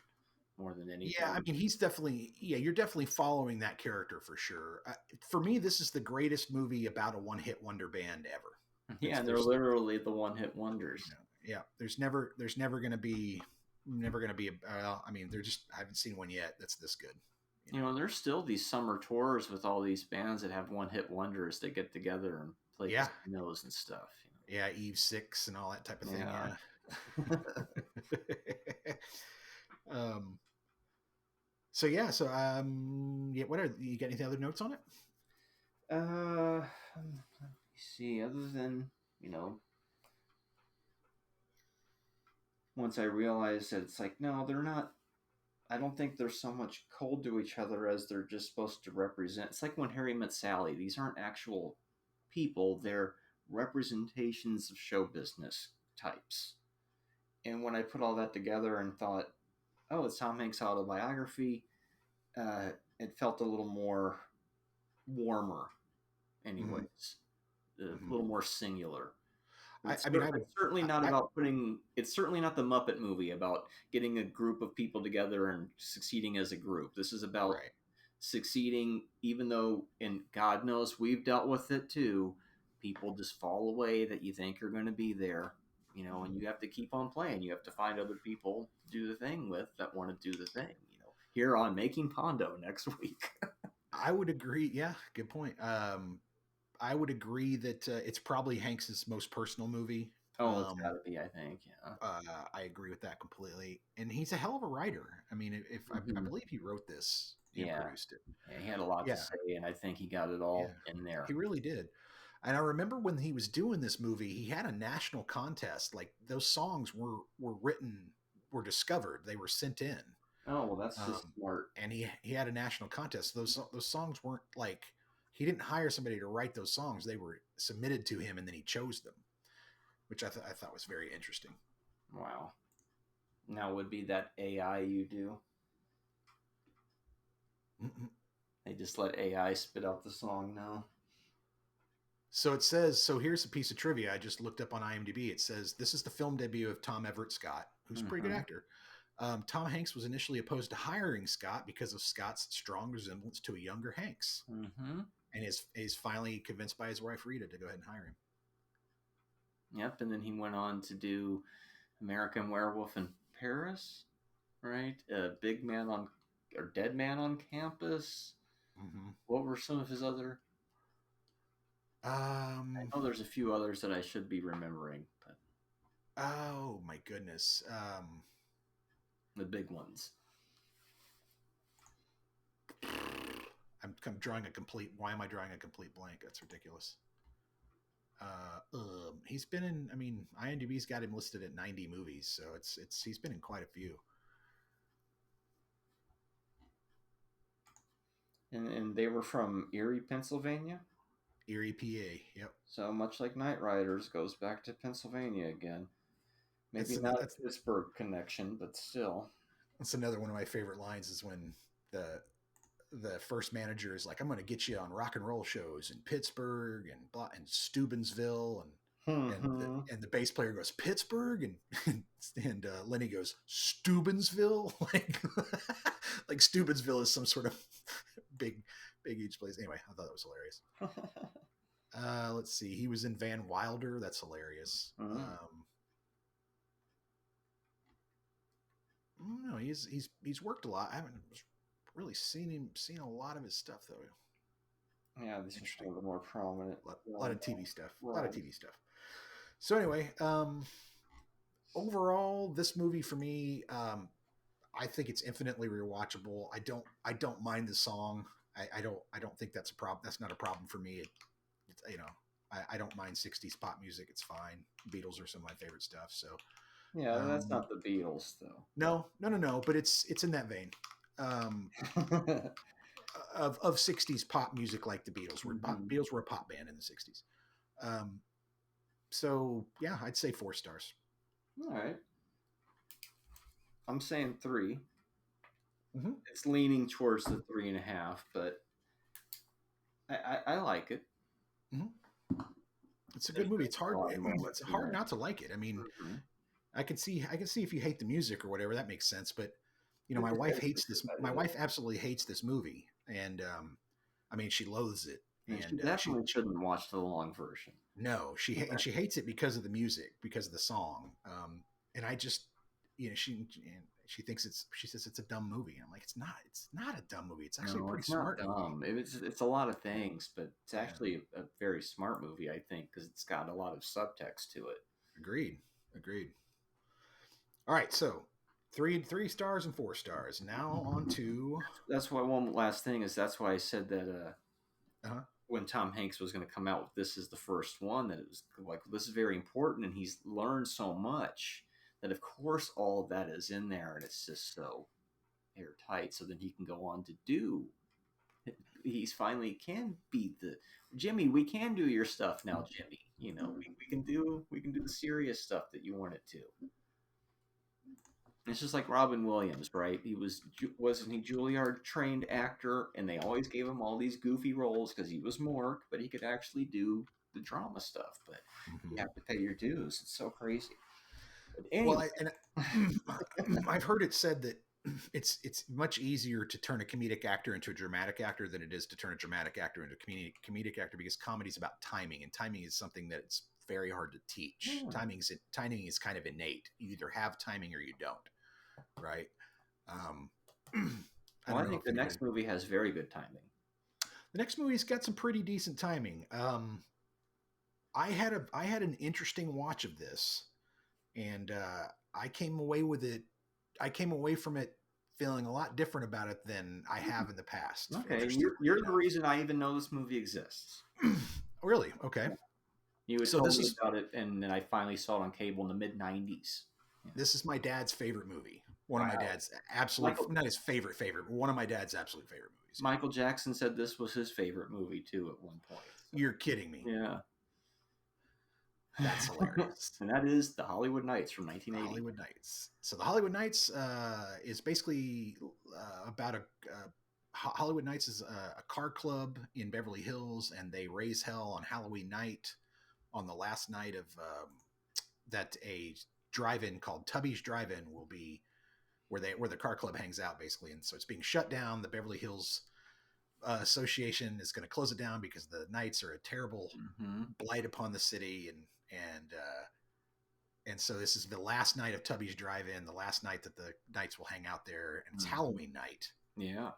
More than anything. Yeah, I mean, you're definitely following that character for sure. For me, this is the greatest movie about a one-hit wonder band ever. Yeah, they're literally the one-hit wonders. Yeah, there's never going to be. I mean, I haven't seen one yet that's this good. There's still these summer tours with all these bands that have one-hit wonders that get together and play casinos and stuff. Yeah, Eve 6 and all that type of thing. What you got anything other notes on it? Let me see. Other than once I realized that it's like, no, they're not. I don't think they're so much cold to each other as they're just supposed to represent. It's like when Harry Met Sally. These aren't actual people. They're representations of show business types. And when I put all that together and thought, oh, it's Tom Hanks' autobiography, it felt a little more warmer anyways. A little more singular. It's, I mean, I would. it's certainly not about putting. It's certainly not the Muppet movie about getting a group of people together and succeeding as a group. This is about Right. succeeding, even though, and God knows we've dealt with it too. People just fall away that you think are going to be there, and you have to keep on playing. You have to find other people to do the thing with that want to do the thing. Here on Making Pondo next week. I would agree. Yeah, good point. I would agree that it's probably Hanks's most personal movie. Oh, it's got to be, I think. Yeah. I agree with that completely. And he's a hell of a writer. I mean, if I Mm-hmm. believe he wrote this and Yeah. produced it. Yeah, he had a lot to Yeah, say, and I think he got it yeah, all in there. he really did. And I remember when he was doing this movie, he had a national contest. Like those songs were written, were discovered, they were sent in, Oh, well, that's just um, smart. and he had a national contest. Those songs weren't like he didn't hire somebody to write those songs; they were submitted to him, and then he chose them, which I thought was very interesting. Wow. Now would be that AI you do. Mm-mm. They just let AI spit out the song now. So it says, so here's a piece of trivia I just looked up on IMDb. It says, this is the film debut of Tom Everett Scott, who's a pretty good Mm-hmm. actor. Tom Hanks was initially opposed to hiring Scott because of Scott's strong resemblance to a younger Hanks, Mm-hmm. and is finally convinced by his wife Rita to go ahead and hire him. Yep, and then he went on to do American Werewolf in Paris, right? Big Man on, or Dead Man on Campus. Mm-hmm. What were some of his other? I Um. know there's a few others that I should be remembering, but Oh my goodness. the big ones. I'm drawing a complete. Why am I drawing a complete blank? That's ridiculous. He's been in. I mean, IMDb's got him listed at 90 movies, so it's he's been in quite a few. And they were from Erie, Pennsylvania. Erie, PA. Yep. So much like Night Riders goes back to Pennsylvania again. Maybe That's not that's a Pittsburgh connection, but still. that's another one of my favorite lines is when the first manager is like, "I'm going to get you on rock and roll shows in Pittsburgh and Steubenville Mm-hmm. and the bass player goes Pittsburgh and Lenny goes Steubenville like Steubenville is some sort of big huge place. Anyway, I thought that was hilarious. Let's see, he was in Van Wilder. That's hilarious. Mm. No, he's worked a lot. I haven't really seen a lot of his stuff though. Yeah, this is one of the more prominent. A lot of TV stuff. Right. A lot of TV stuff. So anyway, overall, this movie for me, I think it's infinitely rewatchable. I don't mind the song. I don't think that's a problem. That's not a problem for me. I don't mind 60s pop music. It's fine. Beatles are some of my favorite stuff. So Yeah, that's not the Beatles though. no. But it's in that vein. Of 60s pop music like the Beatles. Beatles were a pop band in the 60s. So yeah, I'd say 4 stars. All right. I'm saying 3. Mm-hmm. It's leaning towards the 3.5, but I like it. Mm-hmm. It's a good movie. It's hard. It's hard not to like it. I mean, mm-hmm. I can see if you hate the music or whatever, that makes sense. But my wife hates this. My wife absolutely hates this movie, and I mean, she loathes it. And she definitely shouldn't watch the long version. No, she hates it because of the music, because of the song. And I just, she thinks she says it's a dumb movie. I'm like, it's not a dumb movie. It's actually a pretty smart movie. It's a lot of things, but it's actually a very smart movie, I think, because it's got a lot of subtext to it. Agreed. All right, so 3 stars and 4 stars. Now on to. That's why one last thing is that's why I said that when Tom Hanks was going to come out with this is the first one, that it was like, this is very important, and he's learned so much that of course all of that is in there, and it's just so airtight, so then he can go on to do. He's finally can be the Jimmy. We can do your stuff now, Jimmy. We can do the serious stuff that you wanted to. It's just like Robin Williams, right? Wasn't he Juilliard trained actor, and they always gave him all these goofy roles because he was Mork, but he could actually do the drama stuff. But Mm-hmm. you have to pay your dues. It's so crazy. But Well, anyway, I've heard it said that it's much easier to turn a comedic actor into a dramatic actor than it is to turn a dramatic actor into a comedic actor, because comedy is about timing, and timing is something that's very hard to teach. yeah. Timing is kind of innate. You either have timing or you don't, right? Um, I Well, don't I know think if the anybody. next movie has very good timing. The next movie's got some pretty decent timing. I had an interesting watch of this, and I came away with it. I came away from it feeling a lot different about it than I have in the past. Okay, Interestingly you're the enough. reason I even know this movie exists. Really? Okay. Yeah. You had So told me about it, and then I finally saw it on cable in the mid '90s. Yeah. this is my dad's favorite movie. One of my Wow. dad's absolute, Michael not his favorite, but one of my dad's absolute favorite movies. Yeah. Michael Jackson said this was his favorite movie too at one point. So, You're kidding me. yeah. That's hilarious. And that is The Hollywood Nights from 1980. Hollywood Nights. So the Hollywood Nights is basically about Hollywood Nights is a car club in Beverly Hills, and they raise hell on Halloween night, on the last night of that a drive-in called Tubby's Drive-In will be where the car club hangs out, basically. And so it's being shut down. The Beverly Hills Association is going to close it down because the Knights are a terrible blight upon the city, and so this is the last night of Tubby's Drive-In, the last night that the Knights will hang out there, and it's Halloween night. Yeah.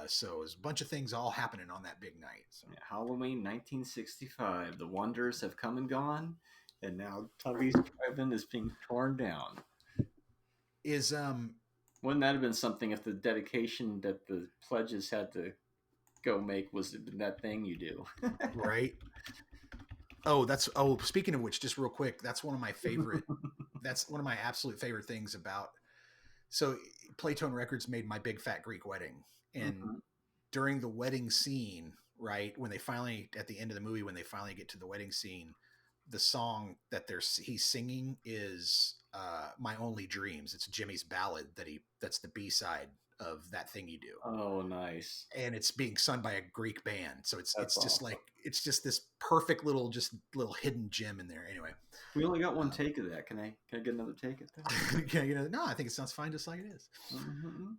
So there's a bunch of things all happening on that big night. So. Yeah, Halloween 1965. The wonders have come and gone, and now Tubby's Drive-In is being torn down. Wouldn't that have been something if the dedication that the pledges had to go make was that thing you do? Right. Speaking of which, just real quick, that's one of my absolute favorite things about. So Playtone Records made My Big Fat Greek Wedding, and during the wedding scene, right, when they finally, at the end of the movie, when they finally get to the wedding scene, the song that he's singing is My Only Dreams. It's Jimmy's ballad that's the B-side of That Thing You Do. Oh, nice. And it's being sung by a Greek band. So it's That's just awesome. it's just this perfect little hidden gem in there. Anyway. We only got one take of that. Can I get another take at that? No, I think it sounds fine just like it is. Mm-hmm.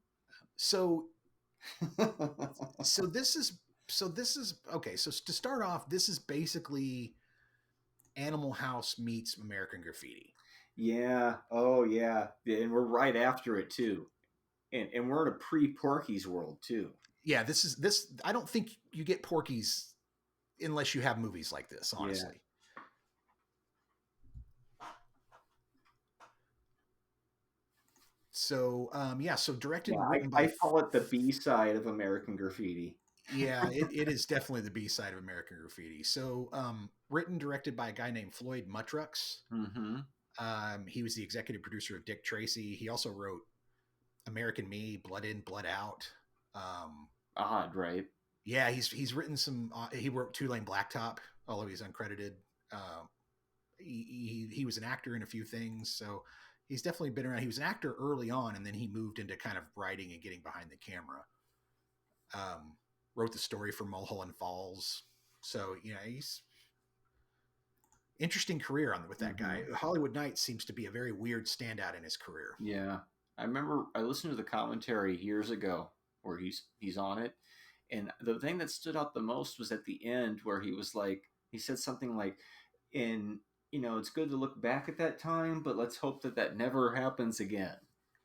So this is okay. So to start off, this is basically Animal House meets American Graffiti. Yeah. Oh, yeah. And we're right after it too, and we're in a pre-Porky's world too. Yeah. This. I don't think you get Porky's unless you have movies like this. Honestly. Yeah. So so directed. Yeah, I call it the B side of American Graffiti. Yeah, it is definitely the B side of American Graffiti. So written, directed by a guy named Floyd Muttrux. Mm-hmm. He was the executive producer of Dick Tracy. He also wrote American Me, Blood In, Blood Out. Odd, right? Yeah, he's written some. He wrote Two Lane Blacktop, although he's uncredited. He was an actor in a few things, so he's definitely been around. He was an actor early on, and then he moved into kind of writing and getting behind the camera. Wrote the story for Mulholland Falls, so he's interesting career with that guy. Hollywood Nights seems to be a very weird standout in his career. Yeah, I remember I listened to the commentary years ago where he's on it, and the thing that stood out the most was at the end where he said something like, "And it's good to look back at that time, but let's hope that never happens again."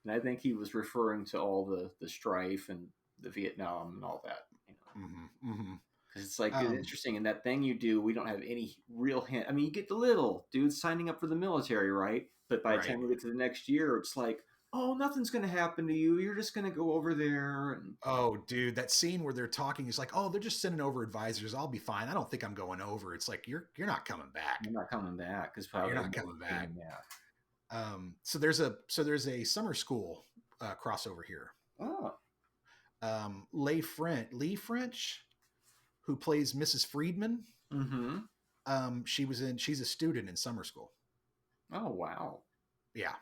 And I think he was referring to all the strife and the Vietnam and all that. Because it's like it's interesting. In that thing you do, we don't have any real hint. I mean, you get the little dude signing up for the military, right? But by the time we get to the next year, it's like, oh, nothing's going to happen to you. You're just going to go over there. And oh, dude, that scene where they're talking is like, oh, they're just sending over advisors. I'll be fine. I don't think I'm going over. It's like you're not coming back. You're not coming back because you're not coming back. So there's a summer school crossover here. Oh. Lee French, who plays Mrs. Friedman. Mm-hmm. She's a student in summer school. Oh, wow. Yeah.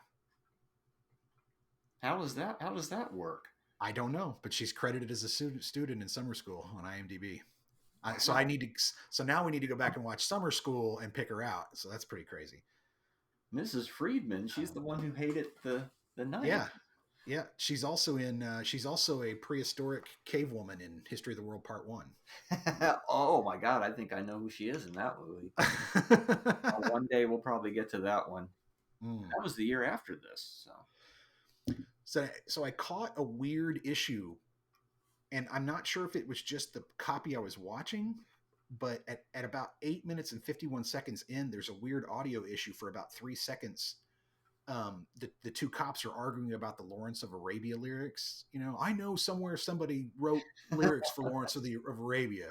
How does that work? I don't know, but she's credited as a student in Summer School on IMDb. So Wow. so now we need to go back and watch Summer School and pick her out. So that's pretty crazy. Mrs. Friedman, she's the one who hated the knife. Yeah, yeah. She's also a prehistoric cave woman in History of the World Part One. Oh my God, I think I know who she is in that movie. One day we'll probably get to that one. Mm. That was the year after this. So I caught a weird issue, and I'm not sure if it was just the copy I was watching, but at about 8 minutes and 51 seconds in, there's a weird audio issue for about 3 seconds. The two cops are arguing about the Lawrence of Arabia lyrics. I know somewhere somebody wrote lyrics for Lawrence of Arabia.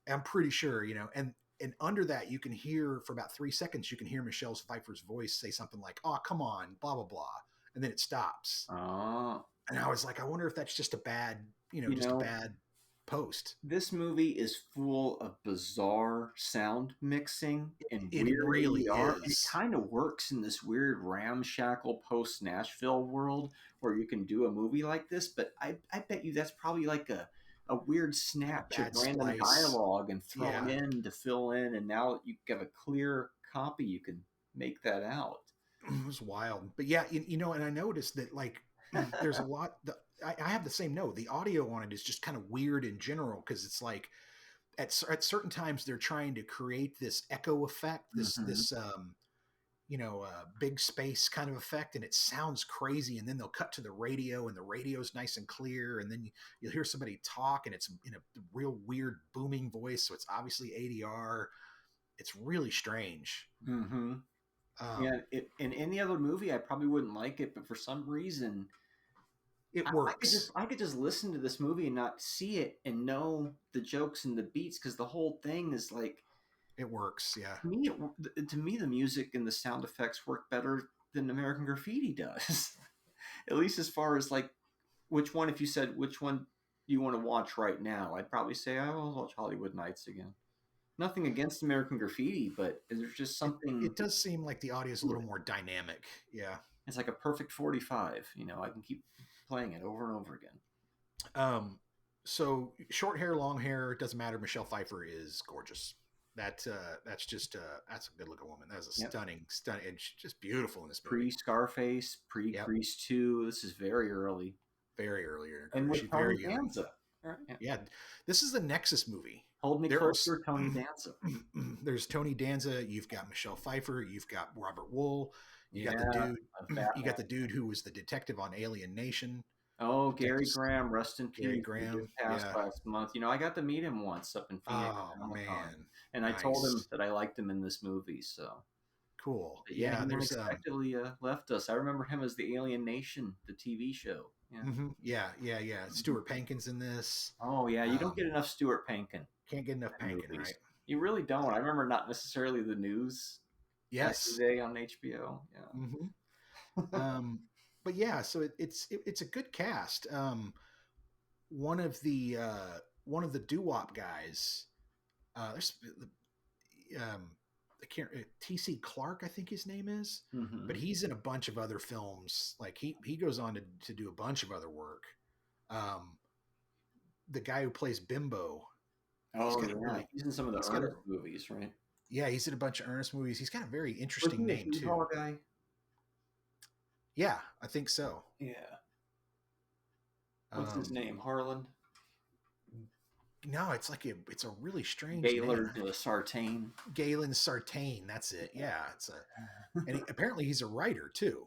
I'm pretty sure, and under that you can hear for about 3 seconds, you can hear Michelle Pfeiffer's voice say something like, "Oh, come on, blah, blah, blah." And then it stops. Oh. And I was like, I wonder if that's just a bad, You just a know, bad post. this movie is full of bizarre sound mixing and It weird really ADR. It is. kind of works in this weird ramshackle post Nashville world where you can do a movie like this, but I bet you that's probably like a weird Like a snatch of bad random splice. dialogue and thrown Yeah. in to fill in, and now you have a clear copy, you can make that out. It was wild. But yeah, and I noticed that like there's a lot I have the same note. The audio on it is just kind of weird in general because it's like at certain times they're trying to create this echo effect, Mm-hmm. this big space kind of effect, and it sounds crazy. And then they'll cut to the radio, and the radio's nice and clear, and then you'll hear somebody talk, and it's in a real weird booming voice, so it's obviously ADR. It's really strange. Mm-hmm. Um, Yeah, in any other movie, I probably wouldn't like it, but for some reason, it I works. I could just listen to this movie and not see it and know the jokes and the beats because the whole thing is like It works. Yeah. to me the music and the sound effects work better than American Graffiti does. At least as far as like which one, if you said which one do you want to watch right now, I'd probably say I will watch Hollywood Nights again. Nothing against American Graffiti, but there's just something It does seem like the audio is a to little it. more dynamic. Yeah. It's like a perfect 45. I can keep playing it over and over again. So short hair, long hair, it doesn't matter. Michelle Pfeiffer is gorgeous. That's just that's a good looking woman. That's a Yep. stunning, and she's just beautiful in this movie. Pre Scarface, pre Yep, Grease 2. This is very early. very early in her And career. with She's very Tony young. Danza. All right, yeah. Yeah, this is the Nexus movie. Hold Me There are Closer, Tony Danza. there's Tony Danza. You've got Michelle Pfeiffer. You've got Robert Wool. You got the Yeah, dude. You Batman. got the dude who was the detective on Alien Nation. Oh, Gary Detective Graham, rest in Gary peace. He Graham. just passed Yeah. last month. I got to meet him once up in Phoenix Oh Comic Con, man, and I told him nice, that I liked him in this movie. So, cool. but yeah, Yeah, he there's unexpectedly left us. I remember him as the Alien Nation, the TV show. Yeah. yeah. Stuart Pankin's in this. Oh yeah, you don't Um, get enough Stuart Pankin can't get enough in Pankin, movies. right? You really don't. I remember not necessarily the news back in Yes. the day on HBO. Yeah. hmm Um, but yeah, so it's a good cast. One of the doo wop guys. There's I can't TC Clark, I think his name is, but Mm-hmm. he's in a bunch of other films. Like he goes on to do a bunch of other work. Um, the guy who plays Bimbo, he's Oh got a yeah, really he's in some of the he's got a Ernest movies, right? yeah, he's in a bunch of Ernest movies. He's got a very Was interesting he the name Hee too. Haw guy? Yeah, I think so. Yeah. What's his Um, name? Harlan? no, it's a really strange name. Gaylord Sartain. Galen Sartain, that's it. Yeah, apparently he's a writer too,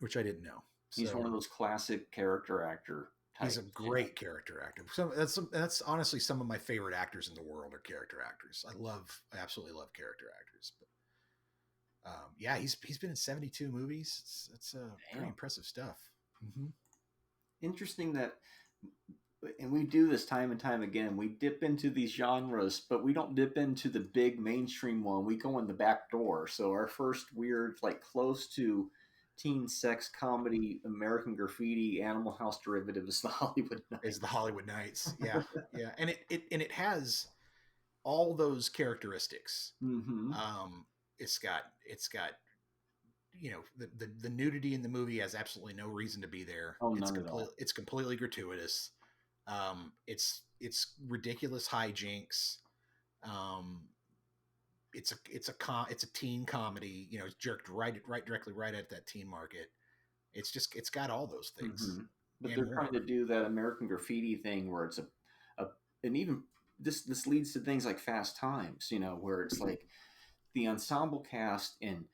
which I didn't know. He's one So of those classic character actor he's a types. Yeah. great character actor. So that's honestly some of my favorite actors in the world are character actors. I absolutely love character actors. But yeah, he's been in 72 movies. It's pretty Damn. impressive stuff. Mm-hmm. Interesting that, and we do this time and time again. We dip into these genres, but we don't dip into the big mainstream one. We go in the back door. So our first weird, like close to teen sex comedy, American Graffiti, Animal House derivative is the Hollywood Is the Nights. Hollywood Nights. Yeah, yeah, and it has all those characteristics. Mm-hmm. Um, it's got the nudity in the movie has absolutely no reason to be there. Oh, none at all. It's completely gratuitous. It's ridiculous hijinks. Um, it's a teen comedy. It's jerked right directly right at that teen market. It's got all those things. Mm-hmm. But And they're more. trying to do that American Graffiti thing where it's and even this leads to things like Fast Times, where it's like the ensemble cast, and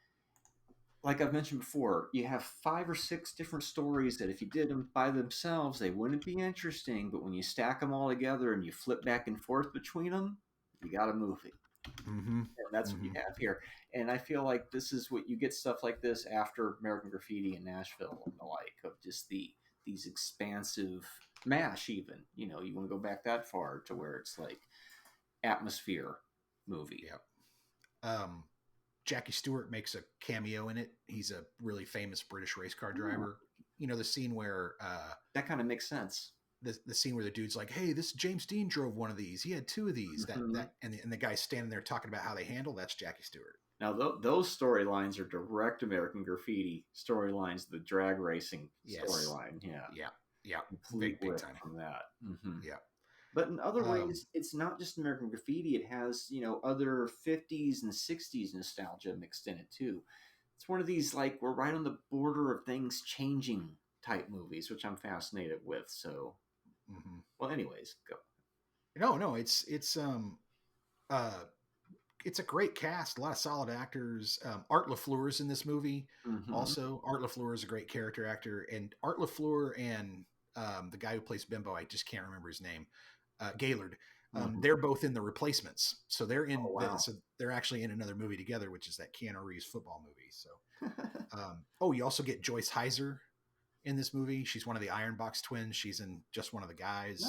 like I've mentioned before, you have 5 or 6 different stories that if you did them by themselves, they wouldn't be interesting. But when you stack them all together and you flip back and forth between them, you got a movie. Mm-hmm. And that's what you have here. And I feel like this is what you get, stuff like this after American Graffiti in Nashville and the like, of just these expansive MASH even. You want to go back that far to where it's like atmosphere movie. Yeah. Jackie Stewart makes a cameo in it. He's a really famous British race car driver. The scene where that kind of makes sense. The scene where the dude's like, "Hey, this James Dean drove one of these. He had 2 of these." Mm-hmm. And the guy's standing there talking about how they handle. That's Jackie Stewart. Now those storylines are direct American Graffiti storylines. The drag racing storyline, yeah, complete big time from that. Mm-hmm. Yeah. But in other ways, it's not just American Graffiti. It has, other 50s and 60s nostalgia mixed in it, too. It's one of these, like, we're right on the border of things changing type movies, which I'm fascinated with. So, well, anyways, go. No, it's a great cast, a lot of solid actors. Art LaFleur's in this movie. Mm-hmm. Also, Art LaFleur is a great character actor. And Art LaFleur and the guy who plays Bimbo, I just can't remember his name, Gaylord. They're both in The Replacements, so they're in. Oh, wow. So they're actually in another movie together, which is that Keanu Reeves football movie. So, you also get Joyce Heiser in this movie. She's one of the Ironbox twins. She's in Just One of the Guys.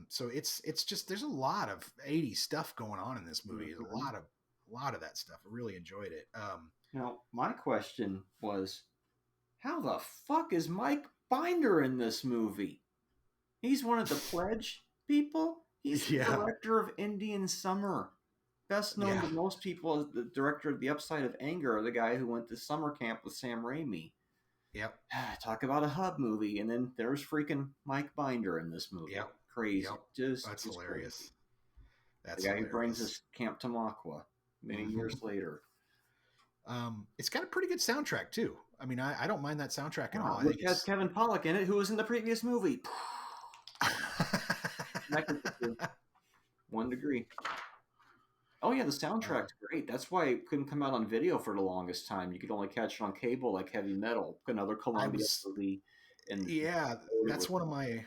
So it's just there's a lot of 80s stuff going on in this movie. Mm-hmm. A lot of that stuff. I really enjoyed it. Now, my question was, how the fuck is Mike Binder in this movie? He's one of the pledge people. He's the director of Indian Summer. Best known to most people as the director of The Upside of Anger, or the guy who went to summer camp with Sam Raimi. Yep. Talk about a hub movie. And then there's freaking Mike Binder in this movie. Yep. Crazy. Yep. That's hilarious. Crazy. That's the guy hilarious. Who brings us Camp Tamaqua many years later. It's got a pretty good soundtrack, too. I mean, I don't mind that soundtrack at all. It has Kevin Pollak in it, who was in the previous movie. 1 degree. Oh yeah, the soundtrack's great. That's why it couldn't come out on video for the longest time. You could only catch it on cable, like Heavy Metal, another Columbia movie. And that's one of my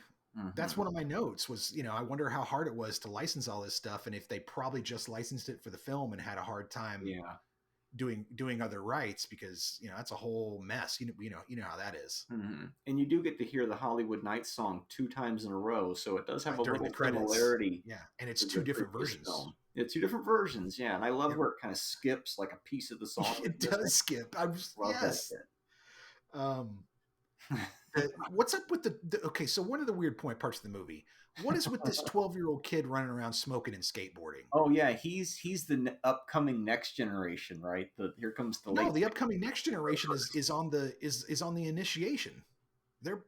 that's one of my notes. Was I wonder how hard it was to license all this stuff, and if they probably just licensed it for the film and had a hard time doing other rights, because that's a whole mess. You know how that is. Mm-hmm. And you do get to hear the Hollywood Nights song 2 times in a row, so it does have a little similarity. Yeah, and it's 2 different versions. It's 2 different versions, and I love where it kind of skips like a piece of the song. It does skip. I just love that. What's up with the okay? So one of the weird parts of the movie. What is with this 12-year-old kid running around smoking and skateboarding? Oh yeah, he's the upcoming next generation, right? Here comes the the upcoming next generation is on the initiation. They're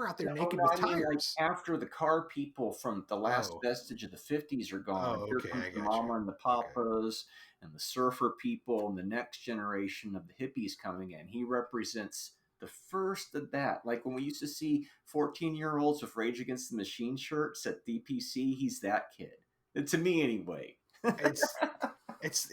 out there naked with tires. Like after the car people from the last vestige of the 50s are gone, here comes the Mama and the Papas and the surfer people and the next generation of the hippies coming in. He represents the first of that. Like when we used to see 14-year-olds with Rage Against the Machine shirts at DPC, he's that kid. To me, anyway. It's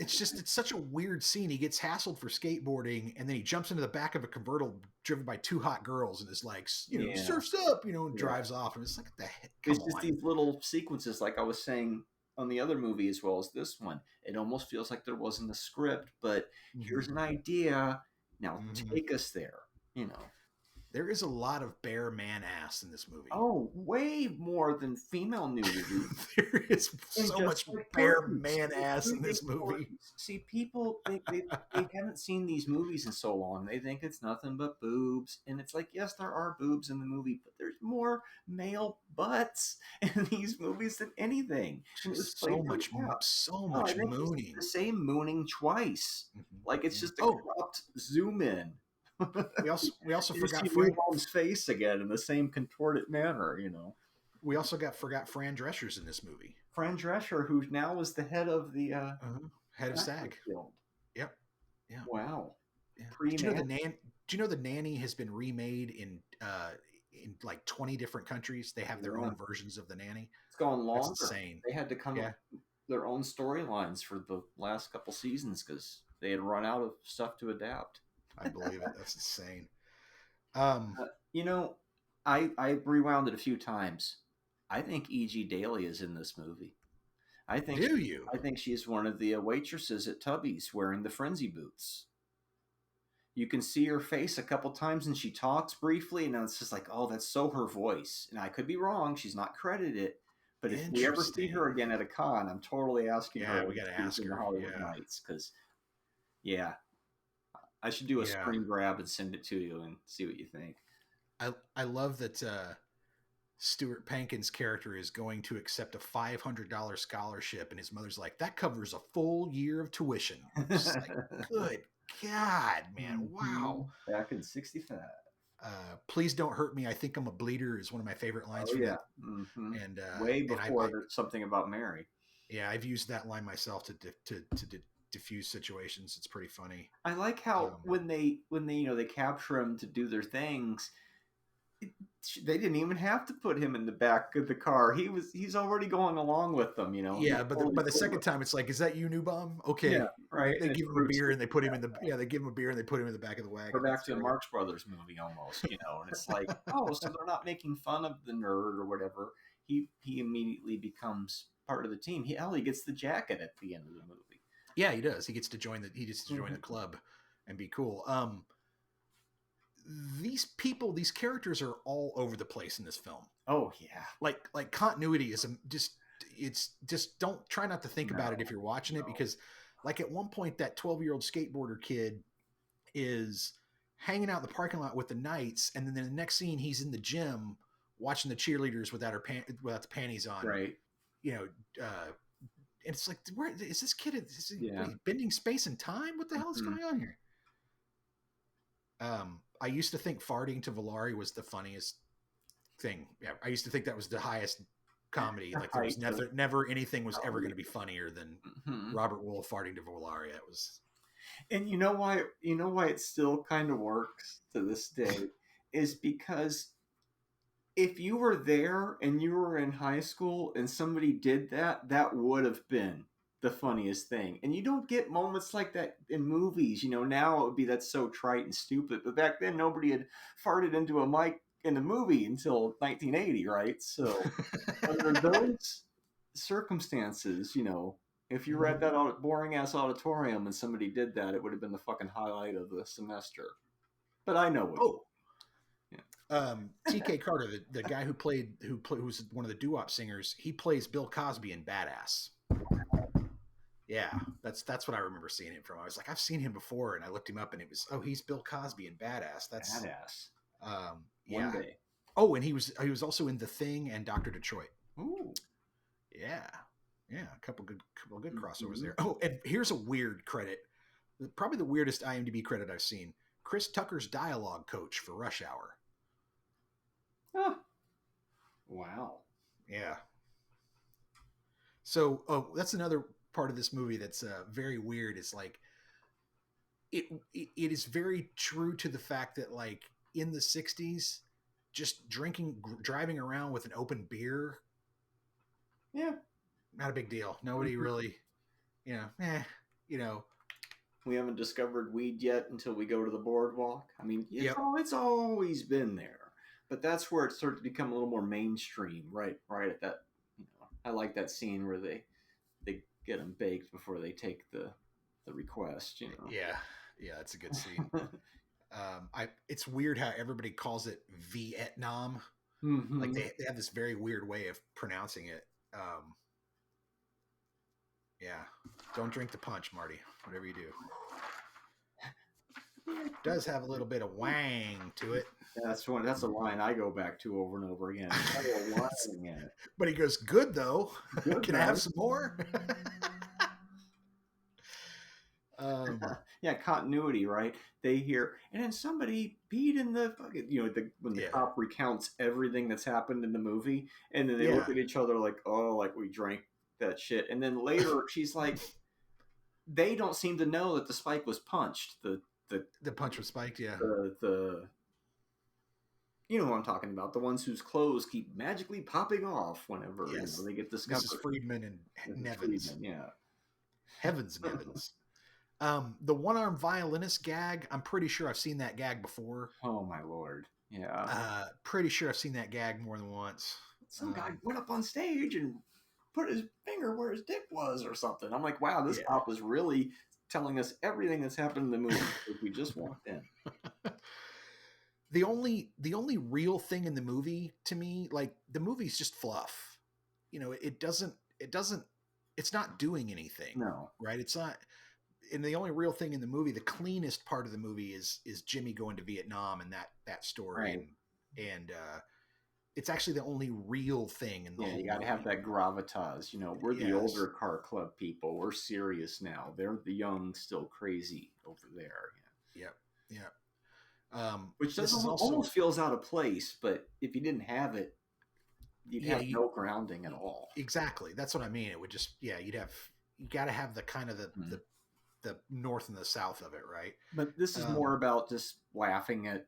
such a weird scene. He gets hassled for skateboarding, and then he jumps into the back of a convertible driven by 2 hot girls, and is like, surfs up, and drives off. And it's like, what the heck? It's just these little sequences, like I was saying on the other movie as well as this one. It almost feels like there wasn't a script, but here's an idea. Now take us there. There is a lot of bare man ass in this movie. Oh, way more than female nudity. There is And so just much like bare porkies, man ass in this everything movie. porkies. See, people they haven't seen these movies in so long. They think it's nothing but boobs, and it's like, yes, there are boobs in the movie, but there's more male butts in these movies than anything, and it was Just played to laugh. so Oh, I much think he's mooning. the same mooning twice. Like it's Yeah. just a Oh, cropped zoom in. we also You forgot see Frank. Newhome's face again in the same contorted manner, We also forgot Fran Drescher's in this movie. Fran Drescher, who now is the head of the Head of Actors SAG. Guild. Yep. Yeah. Wow. Yeah. Pre Do you know the Nanny has been remade in like 20 different countries? They have their own versions of the Nanny. It's gone That's longer. insane. They had to come up with their own storylines for the last couple seasons because they had run out of stuff to adapt. I believe it. That's insane. I rewound it a few times. I think E.G. Daly is in this movie. I think she's one of the waitresses at Tubby's wearing the frenzy boots. You can see her face a couple times, and she talks briefly, and it's just like, oh, that's so her voice. And I could be wrong; she's not credited. But if we ever see her again at a con, I'm totally asking her. Yeah, we got to ask her. The Hollywood Nights, because I should do a screen grab and send it to you and see what you think. I love that Stuart Pankin's character is going to accept a $500 scholarship, and his mother's like, that covers a full year of tuition. Just like, good God, man. Wow. Back in 65. Please don't hurt me. I think I'm a bleeder is one of my favorite lines from that. Mm-hmm. And way before something about Mary. Yeah, I've used that line myself to diffuse situations. It's pretty funny. I like how when they they capture him to do their things, they didn't even have to put him in the back of the car. He's already going along with them, Yeah, but by the second time, it's like, is that you, new bum? Okay, yeah, right. They give him a beer and they put him in the they give him a beer and they put him in the back of the wagon. We're back to the Marx Brothers movie almost, and it's like, oh, so they're not making fun of the nerd or whatever. He immediately becomes part of the team. He gets the jacket at the end of the movie. Yeah, he does. He gets to join the club and be cool. These characters are all over the place in this film. Oh yeah, like continuity is just don't try not to think about it if you're watching it, because like at one point that 12-year-old skateboarder kid is hanging out in the parking lot with the Knights, and then in the next scene he's in the gym watching the cheerleaders without the panties on. Right. It's like, where is this kid? Is he bending space and time? What the hell is going on here? I used to think farting to Valari was the funniest thing. Yeah, I used to think that was the highest comedy. Like there was never anything was ever going to be funnier than Robert Wolf farting to Valari. It was. And you know why it still kind of works to this day is because if you were there and you were in high school and somebody did that, that would have been the funniest thing. And you don't get moments like that in movies. Now it would be, that's so trite and stupid. But back then, nobody had farted into a mic in a movie until 1980, right? So under those circumstances, if you read that boring-ass auditorium and somebody did that, it would have been the fucking highlight of the semester. But I know what. T.K. Carter, the guy who's one of the doo-wop singers, he plays Bill Cosby in Badass. Yeah, that's what I remember seeing him from. I was like, I've seen him before, and I looked him up, and it was, he's Bill Cosby in Badass. That's Badass. Yeah. One day. Oh, and he was also in The Thing and Dr. Detroit. Ooh. Yeah, a couple good crossovers there. Oh, and here's a weird credit, probably the weirdest IMDb credit I've seen. Chris Tucker's dialogue coach for Rush Hour. Huh. Wow. Yeah. So, that's another part of this movie that's very weird. It's like it is very true to the fact that, like, in the 60s, just driving around with an open beer, not a big deal. Nobody really, we haven't discovered weed yet until we go to the boardwalk. I mean, it's always been there. But that's where it started to become a little more mainstream, right at that. I like that scene where they get them baked before they take the request. Yeah, it's a good scene. It's weird how everybody calls it Vietnam. Mm-hmm. Like they have this very weird way of pronouncing it. Yeah. Don't drink the punch, Marty. Whatever you do. It does have a little bit of wang to it. That's a line I go back to over and over again. But he goes, good though. Good, can I have some more? Yeah, continuity, right? They hear, and then somebody peed in the fucking, when the cop recounts everything that's happened in the movie, and then they look at each other like, oh, like we drank that shit. And then later she's like, they don't seem to know that the spike was punched. The punch was spiked, yeah. The you know what I'm talking about, the ones whose clothes keep magically popping off whenever they get discovered. Mrs. Friedman and Nevins. Friedman, yeah. Heavens, Nevins. The one-armed violinist gag, I'm pretty sure I've seen that gag before. Oh, my Lord. Yeah. Pretty sure I've seen that gag more than once. Some guy went up on stage and put his finger where his dick was or something. I'm like, wow, this cop is really telling us everything that's happened in the movie if we just walked in. The only real thing in the movie to me, like the movie's just fluff. It's not doing anything. No. Right? It's not. And the only real thing in the movie, the cleanest part of the movie is Jimmy going to Vietnam and that story. Right. And it's actually the only real thing in the whole you got to have that gravitas. We're the older car club people. We're serious now. They're the young, still crazy over there. Yeah. Which almost feels out of place, but if you didn't have it, you'd have no grounding at all. Exactly. That's what I mean. It would just, you got to have the kind of the north and the south of it, right? But this is more about just laughing at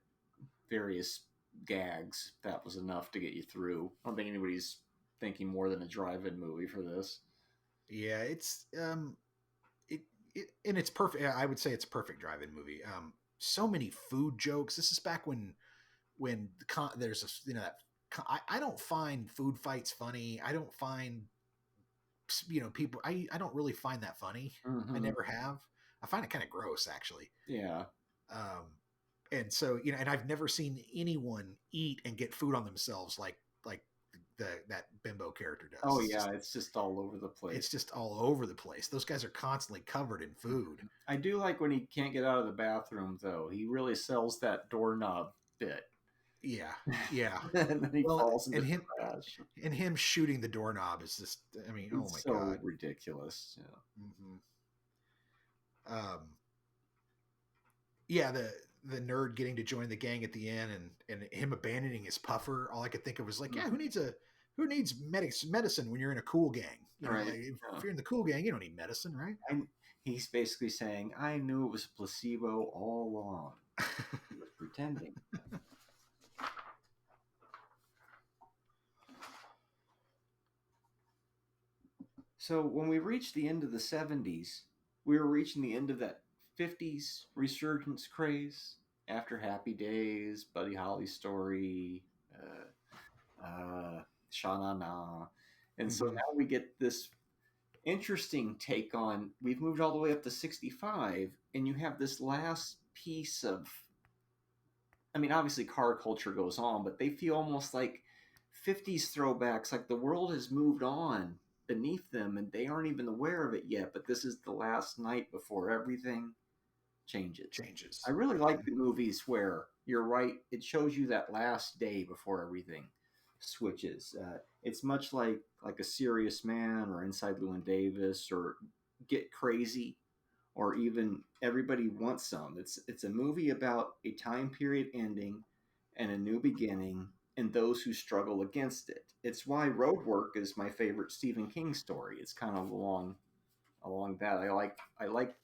various gags. That was enough to get you through. I don't think anybody's thinking more than a drive-in movie for this. Yeah, it's and it's perfect. I would say it's a perfect drive-in movie. So many food jokes. This is back when there's I don't find food fights funny. I don't find people. I don't really find that funny. Mm-hmm. I never have. I find it kind of gross, actually. Yeah. And so and I've never seen anyone eat and get food on themselves like that bimbo character does. Oh yeah, it's just all over the place. It's just all over the place. Those guys are constantly covered in food. I do like when he can't get out of the bathroom, though. He really sells that doorknob bit. Yeah. And then he falls into the trash. And him shooting the doorknob is just, I mean, it's oh my God. Ridiculous. Yeah. Mm-hmm. The nerd getting to join the gang at the end and him abandoning his puffer. All I could think of was like, who needs medicine when you're in a cool gang? Right. If you're in the cool gang, you don't need medicine, right? He's basically saying, I knew it was a placebo all along. He was pretending. So when we reached the end of the 70s, we were reaching the end of that 50s resurgence craze after Happy Days, Buddy Holly Story, Sha-Na-Na. And so now we get this interesting take on, we've moved all the way up to 65, and you have this last piece of, I mean, obviously car culture goes on, but they feel almost like 50s throwbacks, like the world has moved on beneath them and they aren't even aware of it yet, but this is the last night before everything changes. I really like the movies where you're right, it shows you that last day before everything switches. It's much like A Serious Man or Inside Llewyn Davis or Get Crazy or even Everybody Wants Some. It's a movie about a time period ending and a new beginning and those who struggle against it. It's why Roadwork is my favorite Stephen King story. It's kind of along that. I like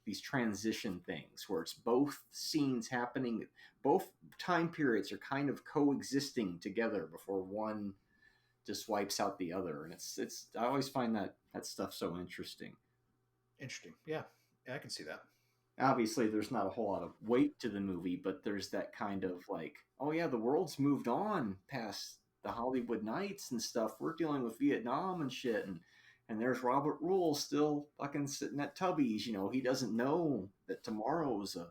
these transition things where it's both scenes happening, both time periods are kind of coexisting together before one just wipes out the other. And it's I always find that stuff so interesting. Yeah, I can see that. Obviously there's not a whole lot of weight to the movie, but there's that kind of like, oh yeah, the world's moved on past the Hollywood Nights and stuff. We're dealing with Vietnam and shit, and there's Robert Rule still fucking sitting at Tubby's. He doesn't know that tomorrow's a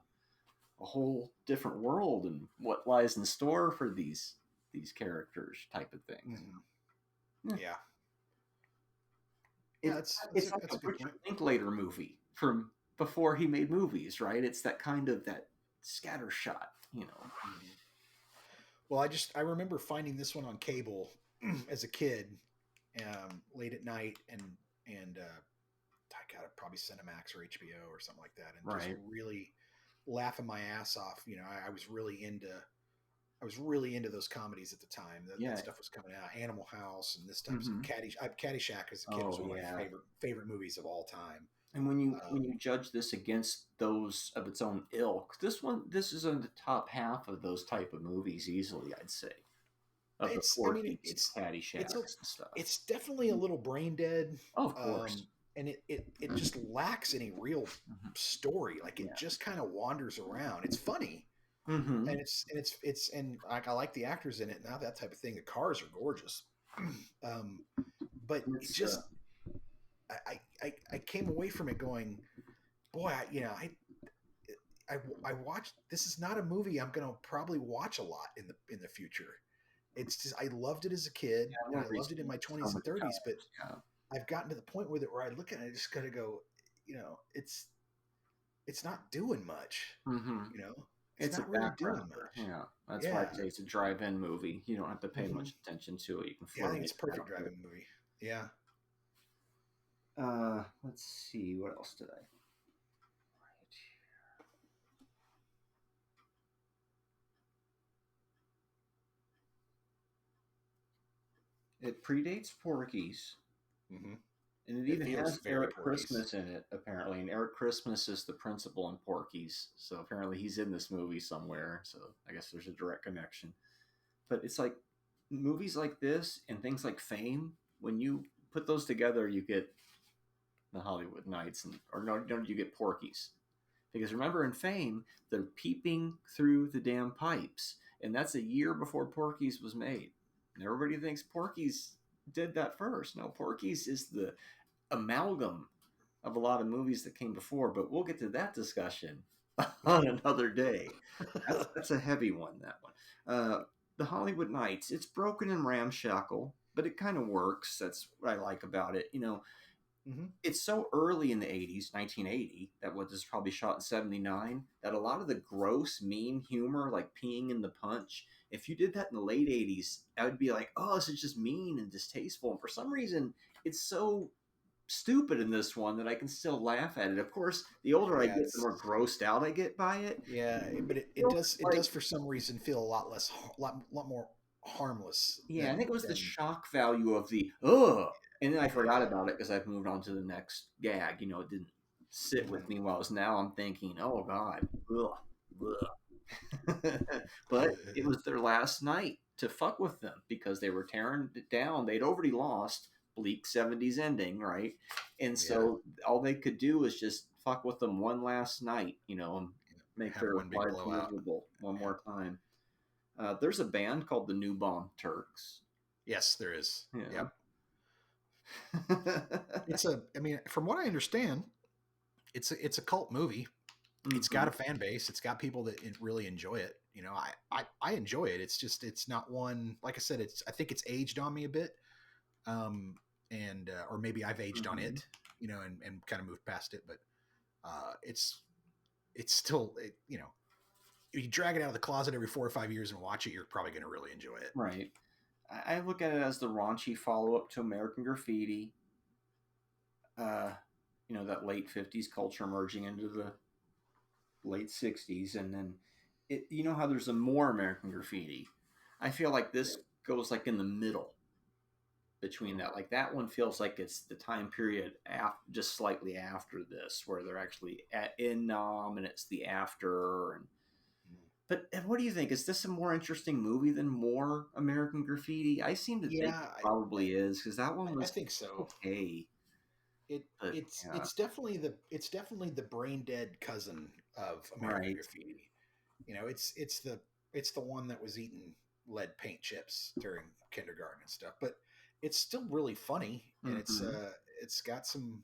a whole different world and what lies in store for these characters type of thing. Mm-hmm. Yeah. It's, Yeah, it's like that's a a good Richard point. Linklater movie from before he made movies, right? It's that kind of that scattershot, you know. Mm-hmm. Well, I remember finding this one on cable as a kid, late at night, and I got it probably Cinemax or HBO or something like that, and just Right. really laughing my ass off. You know, I was really into those comedies at the time. That Yeah. stuff was coming out. Animal House and this type of Mm-hmm. Caddyshack as a kid was one of my favorite movies of all time. And when you judge this against those of its own ilk, this is in the top half of those type of movies easily, I'd say. Of the Porky's, Caddyshack and stuff. It's definitely a little brain dead. Oh, of course. And it just lacks any real story. Like it just kind of wanders around. It's funny. Mm-hmm. And and like I like the actors in it now, that type of thing. The cars are gorgeous. But it just I came away from it going, boy, I watched. This is not a movie I'm going to probably watch a lot in the future. It's just I loved it as a kid, and I loved it in my 20s and 30s. But I've gotten to the point with it where I look at it, I just got to go, it's not doing much. Mm-hmm. It's not really doing much. Yeah, that's why I say it's a drive-in movie. You don't have to pay much attention to it. You can. Yeah, I think it's a perfect drive-in movie. Yeah. Let's see. What else did I write here? It predates Porky's. Mm-hmm. And it even has Eric Christmas in it, apparently. And Eric Christmas is the principal in Porky's. So apparently he's in this movie somewhere. So I guess there's a direct connection. But it's like movies like this and things like Fame, when you put those together, you get the Hollywood Nights, you get Porky's. Because remember in Fame, they're peeping through the damn pipes. And that's a year before Porky's was made. And everybody thinks Porky's did that first. No, Porky's is the amalgam of a lot of movies that came before, but we'll get to that discussion on another day. That's a heavy one, that one. The Hollywood Nights, it's broken and ramshackle, but it kind of works. That's what I like about it. It's so early in the 80s, 1980, that what is probably shot in 79, that a lot of the gross, mean humor, like peeing in the punch, if you did that in the late 80s, I would be like, oh, this is just mean and distasteful. And for some reason, it's so stupid in this one that I can still laugh at it. Of course, the older I get, the more grossed out I get by it. Yeah, but it does for some reason feel a lot more harmless. Yeah, I think it was the shock value of the ugh. And then I forgot about it because I've moved on to the next gag. It didn't sit with me while now I'm thinking, oh God, ugh, ugh. But it was their last night to fuck with them because they were tearing it down. They'd already lost bleak 70s ending, right? And so all they could do was just fuck with them one last night, and make their lives miserable one more time. There's a band called the New Bomb Turks. Yes, there is. Yeah. Yep. From what I understand, it's a cult movie. Mm-hmm. It's got a fan base. It's got people that really enjoy it. I enjoy it. It's just, it's not one, like I said, I think it's aged on me a bit. Or maybe I've aged on it, and kind of moved past it, but, it's still, if you drag it out of the closet every 4 or 5 years and watch it, you're probably going to really enjoy it. Right. I look at it as the raunchy follow-up to American Graffiti. That late 50s culture merging into the late 60s. And then, how there's a more American Graffiti. I feel like this goes like in the middle between that. Like that one feels like it's the time period just slightly after this, where they're actually in Nam and it's the after. But what do you think? Is this a more interesting movie than more American Graffiti? I seem to think it probably is, because that one was, I think so. Okay. It's definitely the brain dead cousin of American Graffiti. It's the one that was eating lead paint chips during kindergarten and stuff, but it's still really funny, and it's got some,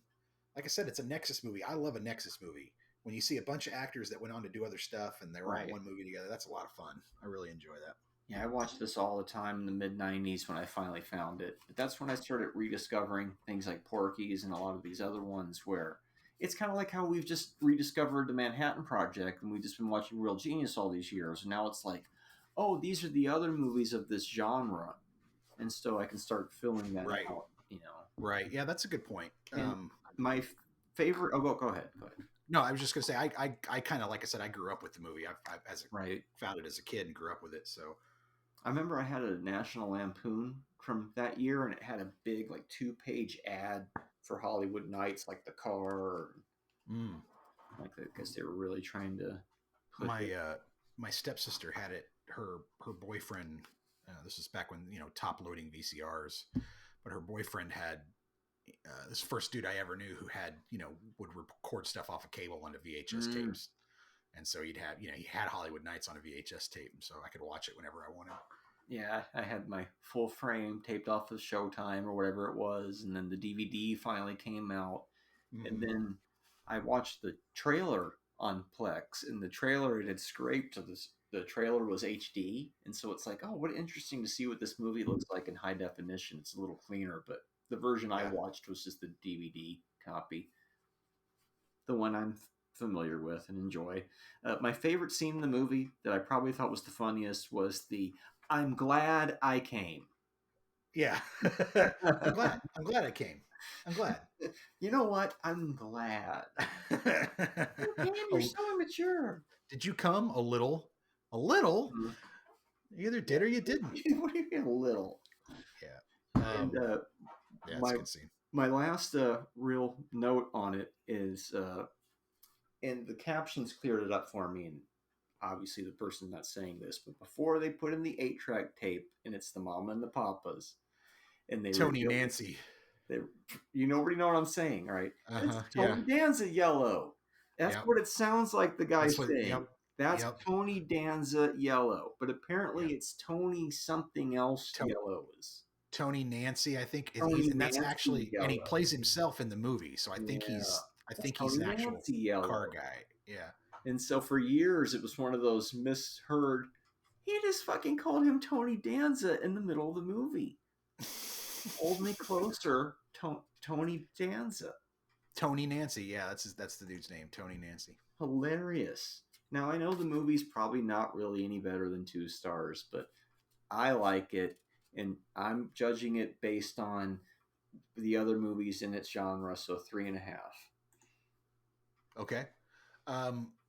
like I said, it's a Nexus movie. I love a Nexus movie when you see a bunch of actors that went on to do other stuff and they're all in one movie together, that's a lot of fun. I really enjoy that. Yeah, I watched this all the time in the mid '90s when I finally found it. But that's when I started rediscovering things like Porky's and a lot of these other ones where it's kind of like how we've just rediscovered the Manhattan Project and we've just been watching Real Genius all these years. And now it's like, oh, these are the other movies of this genre. And so I can start filling that out, you know. Right. Yeah, that's a good point. My favorite. Oh, go ahead. Go ahead. No, I was just gonna say I kind of, like I said, I grew up with the movie. Found it as a kid and grew up with it. So I remember I had a National Lampoon from that year, and it had a big, like, 2-page ad for Hollywood Nights, like the car. Like, I guess they were really trying to. My stepsister had it. Her boyfriend. This is back when top loading VCRs, but her boyfriend had this first dude I ever knew who had would record stuff off of cable onto VHS tapes. And so he had Hollywood Nights on a VHS tape, and so I could watch it whenever I wanted. Yeah, I had my full frame taped off of Showtime or whatever it was, and then the DVD finally came out, and then I watched the trailer on Plex, and the trailer, it had scraped to this. The trailer was HD, and so it's like, oh, what interesting to see what this movie looks like in high definition. It's a little cleaner, but the version I watched was just the DVD copy, the one I'm familiar with and enjoy. My favorite scene in the movie that I probably thought was the funniest was the "I'm glad I came." Yeah, I'm glad I came. I'm glad. You know what? I'm glad. You're so immature. Did you come a little? A little? Mm-hmm. You either did or you didn't. What do you mean a little? Yeah. And that's a good scene. My last real note on it is, and the captions cleared it up for me, and obviously the person not saying this, but before they put in the 8-track tape, and it's the Mama and the Papas, and they Tony Nancy. You already know what I'm saying, right? It's Tony Danza Yellow. That's what it sounds like the guy's saying. That's Tony Danza Yellow, but apparently it's Tony something else Yellows. Tony Nancy, I think, and that's actually Yellow. And he plays himself in the movie, so I think he's an actual car guy. Yeah. And so for years it was one of those misheard. He just fucking called him Tony Danza in the middle of the movie. Hold me closer, Tony Danza. Tony Nancy, yeah, that's the dude's name, Tony Nancy. Hilarious. Now I know the movie's probably not really any better than 2 stars, but I like it, and I'm judging it based on the other movies in its genre, so 3.5. Okay.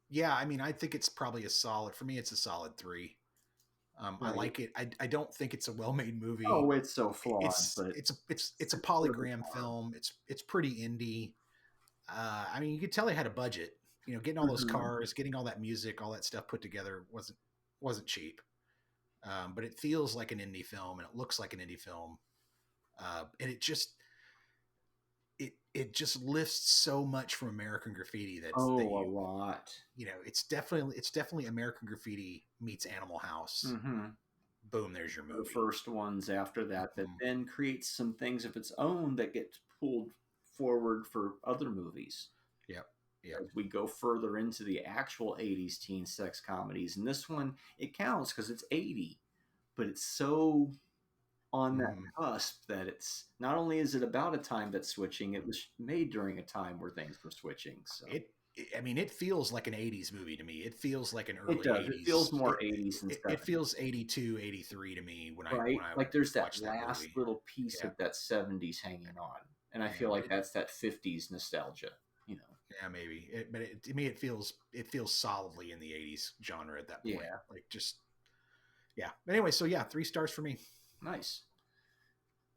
Yeah, I mean, I think it's probably for me, it's a solid 3. Right. I like it. I don't think it's a well-made movie. Oh, it's so flawed. It's a polygram film. It's pretty indie. I mean, you could tell they had a budget. Getting all those cars, getting all that music, all that stuff put together wasn't cheap. But it feels like an indie film, and it looks like an indie film. And it just lifts so much from American Graffiti a lot. It's definitely American Graffiti meets Animal House. Mm-hmm. Boom, there's your movie. The first ones after that then creates some things of its own that get pulled forward for other movies. Yep. As we go further into the actual 80s teen sex comedies, and this one, it counts because it's 80, but it's so on that cusp that it's not only is it about a time that's switching, it was made during a time where things were switching. So it feels like an 80s movie to me. It feels like an early 80s. It feels more 80s and stuff. It feels 82, 83 to me when I like there's that last movie. Little piece of that 70s hanging on. And I feel like that's that 50s nostalgia, Yeah, maybe. To me, it feels solidly in the 80s genre at that point. Yeah. But anyway, so 3 stars for me. Nice.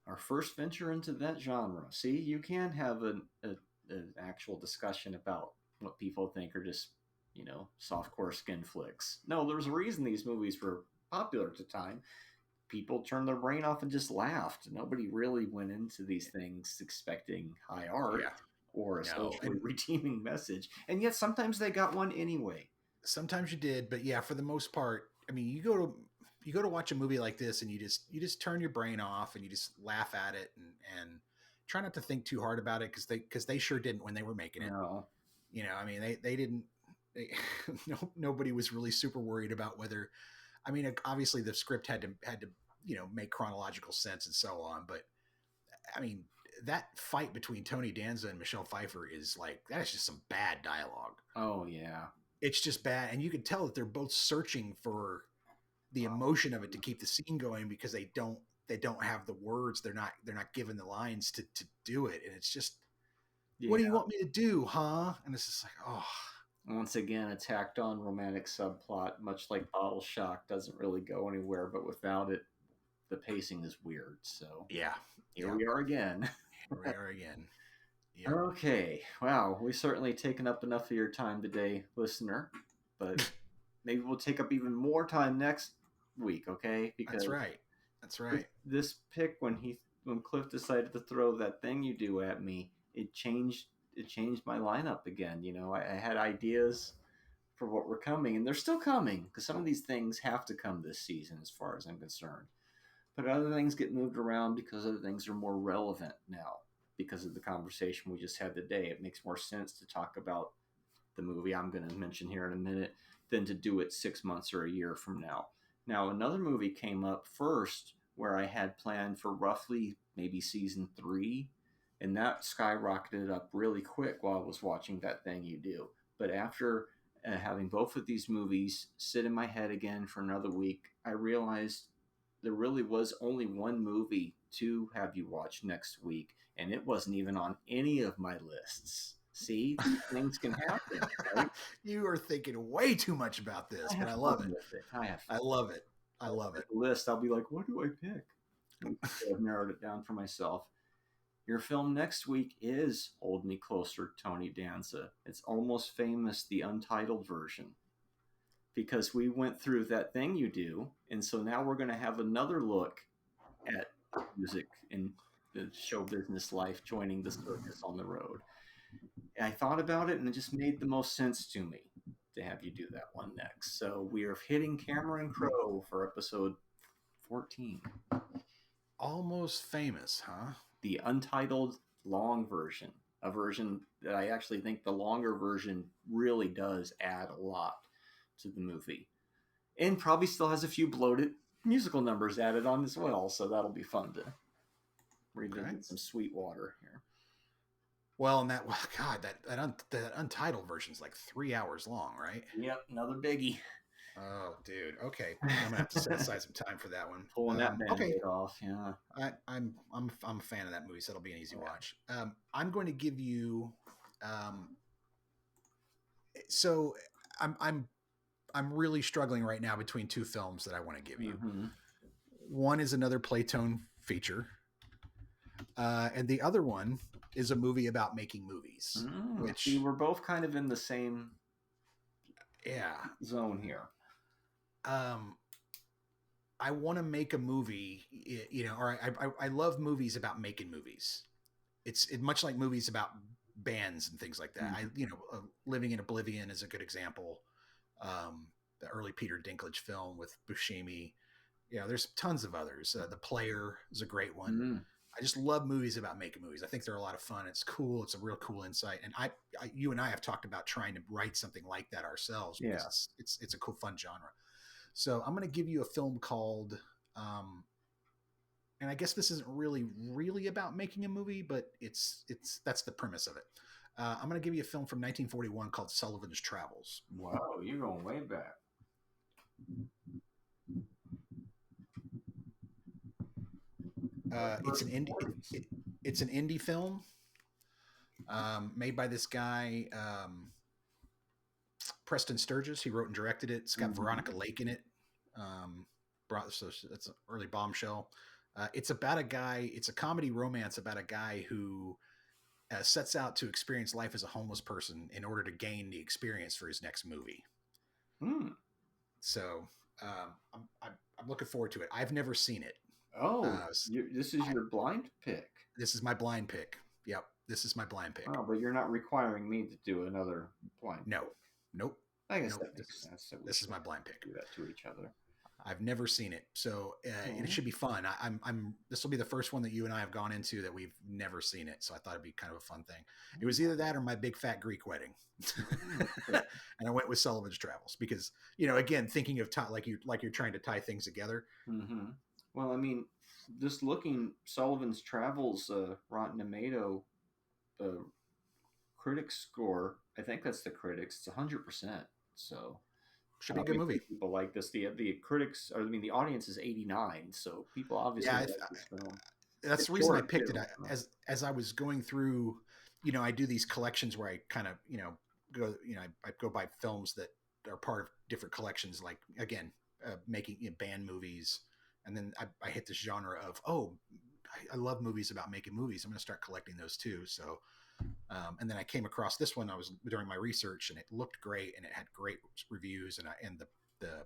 Our first venture into that genre. See, you can have an actual discussion about what people think are just, softcore skin flicks. No, there's a reason these movies were popular at the time. People turned their brain off and just laughed. Nobody really went into these things expecting high art or a socially redeeming message. And yet sometimes they got one anyway. Sometimes you did, but for the most part, I mean, you go to watch a movie like this and you just turn your brain off and you just laugh at it and try not to think too hard about it because they sure didn't when they were making it. No. I mean, they didn't. Nobody was really super worried about whether. I mean, obviously the script had to make chronological sense and so on, but I mean that fight between Tony Danza and Michelle Pfeiffer is like that is just some bad dialogue. Oh yeah, it's just bad, and you can tell that they're both searching for the emotion of it to keep the scene going because they don't have the words. They're not given the lines to do it, and it's just what do you want me to do, huh? And it's just like, oh. Once again, a tacked on romantic subplot, much like Bottle Shock, doesn't really go anywhere, but without it, the pacing is weird. So yeah, here we are again. Yep. Okay, wow, we've certainly taken up enough of your time today, listener, but maybe we'll take up even more time next week, okay? Because that's right. This pick, when Cliff decided to throw that thing you do at me, it changed my lineup again. I had ideas for what were coming, and they're still coming because some of these things have to come this season, as far as I'm concerned. But other things get moved around because other things are more relevant now because of the conversation we just had today. It makes more sense to talk about the movie I'm going to mention here in a minute than to do it 6 months or a year from now. Now, another movie came up first where I had planned for roughly maybe season 3, and that skyrocketed up really quick while I was watching That Thing You Do. But after having both of these movies sit in my head again for another week, I realized there really was only one movie to have you watch next week, and it wasn't even on any of my lists. See, these things can happen, right? You are thinking way too much about this, but I love it. I love it. I love it. List, I'll be like, what do I pick? I've narrowed it down for myself. Your film next week is Hold Me Closer, Tony Danza. It's Almost Famous, the untitled version. Because we went through That Thing You Do, and so now we're going to have another look at music in the show business life, joining the circus on the road. And I thought about it, and it just made the most sense to me to have you do that one next. So we are hitting Cameron Crowe for episode 14. Almost Famous, huh? The untitled long version, a version that I actually think the longer version really does add a lot to the movie, and probably still has a few bloated musical numbers added on as well, so that'll be fun to revisit some Sweetwater here. Well, and that untitled version is like 3 hours long, right? Yep, another biggie. Oh, dude. Okay, I'm gonna have to set aside some time for that one. Pulling that band-aid off, yeah. I'm a fan of that movie, so it'll be an easy watch. I'm going to give you. So I'm really struggling right now between two films that I want to give you. Mm-hmm. One is another Playtone feature, and the other one is a movie about making movies. Which we're both kind of in the same zone here. I want to make a movie, or I love movies about making movies. It's much like movies about bands and things like that. Mm-hmm. Living in Oblivion is a good example. The early Peter Dinklage film with Buscemi. There's tons of others. The Player is a great one. Mm-hmm. I just love movies about making movies. I think they're a lot of fun. It's cool. It's a real cool insight. And you and I have talked about trying to write something like that ourselves because it's a cool, fun genre. So I'm going to give you a film called, and I guess this isn't really about making a movie, but that's the premise of it. I'm going to give you a film from 1941 called Sullivan's Travels. Wow, you're going way back. It's an indie film made by this guy, Preston Sturges. He wrote and directed it. It's got Veronica Lake in it. So that's an early bombshell. It's about a guy. It's a comedy romance about a guy who sets out to experience life as a homeless person in order to gain the experience for his next movie. So I'm looking forward to it. I've never seen it. Oh, this is your blind pick. This is my blind pick. Yep, this is my blind pick. Oh, but you're not requiring me to do another blind pick. Nope. I guess that makes sense. This is my blind pick. Do that to each other. I've never seen it, so it should be fun. I'm. This will be the first one that you and I have gone into that we've never seen it, so I thought it'd be kind of a fun thing. It was either that or My Big Fat Greek Wedding, and I went with Sullivan's Travels because again, thinking of like you're trying to tie things together. Mm-hmm. Well, I mean, just looking Sullivan's Travels, Rotten Tomato, critics score. I think that's the critics. It's 100%. So. Should be a good movie. People like this. The critics, or I mean, the audience is 89, so people obviously like this film. That's the reason I picked it. As I was going through, I do these collections where I kind of, go, I go by films that are part of different collections, like again, making band movies, and then I hit this genre of I love movies about making movies. I'm going to start collecting those too. So. And then I came across this one. I was during my research, and it looked great, and it had great reviews, and the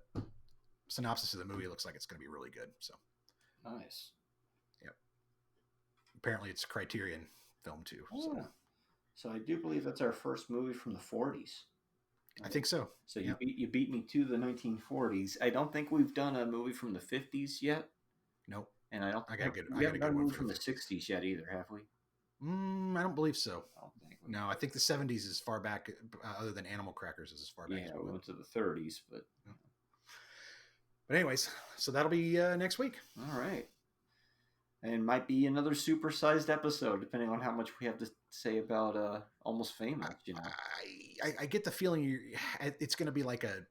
synopsis of the movie looks like it's going to be really good. So nice. Yep. Apparently, it's a Criterion film too. Oh. So I do believe that's our first movie from the 40s. I think so. So you beat me to the 1940s. I don't think we've done a movie from the 50s yet. Nope. And I got a good movie from the 60s yet either, have we? I don't believe so. I think the 70s is far back, other than Animal Crackers is as far back. Yeah, we went to the 30s, but. But anyways, so that'll be next week. All right. And might be another supersized episode, depending on how much we have to say about Almost Famous. I get the feeling it's going to be like a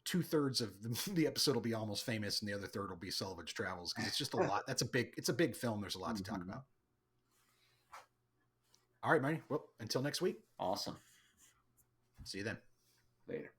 2/3 of the episode will be Almost Famous, and the other third will be Sullivan's Travels, because it's just a lot. It's a big film. There's a lot to talk about. All right, Marty. Well, until next week. Awesome. See you then. Later.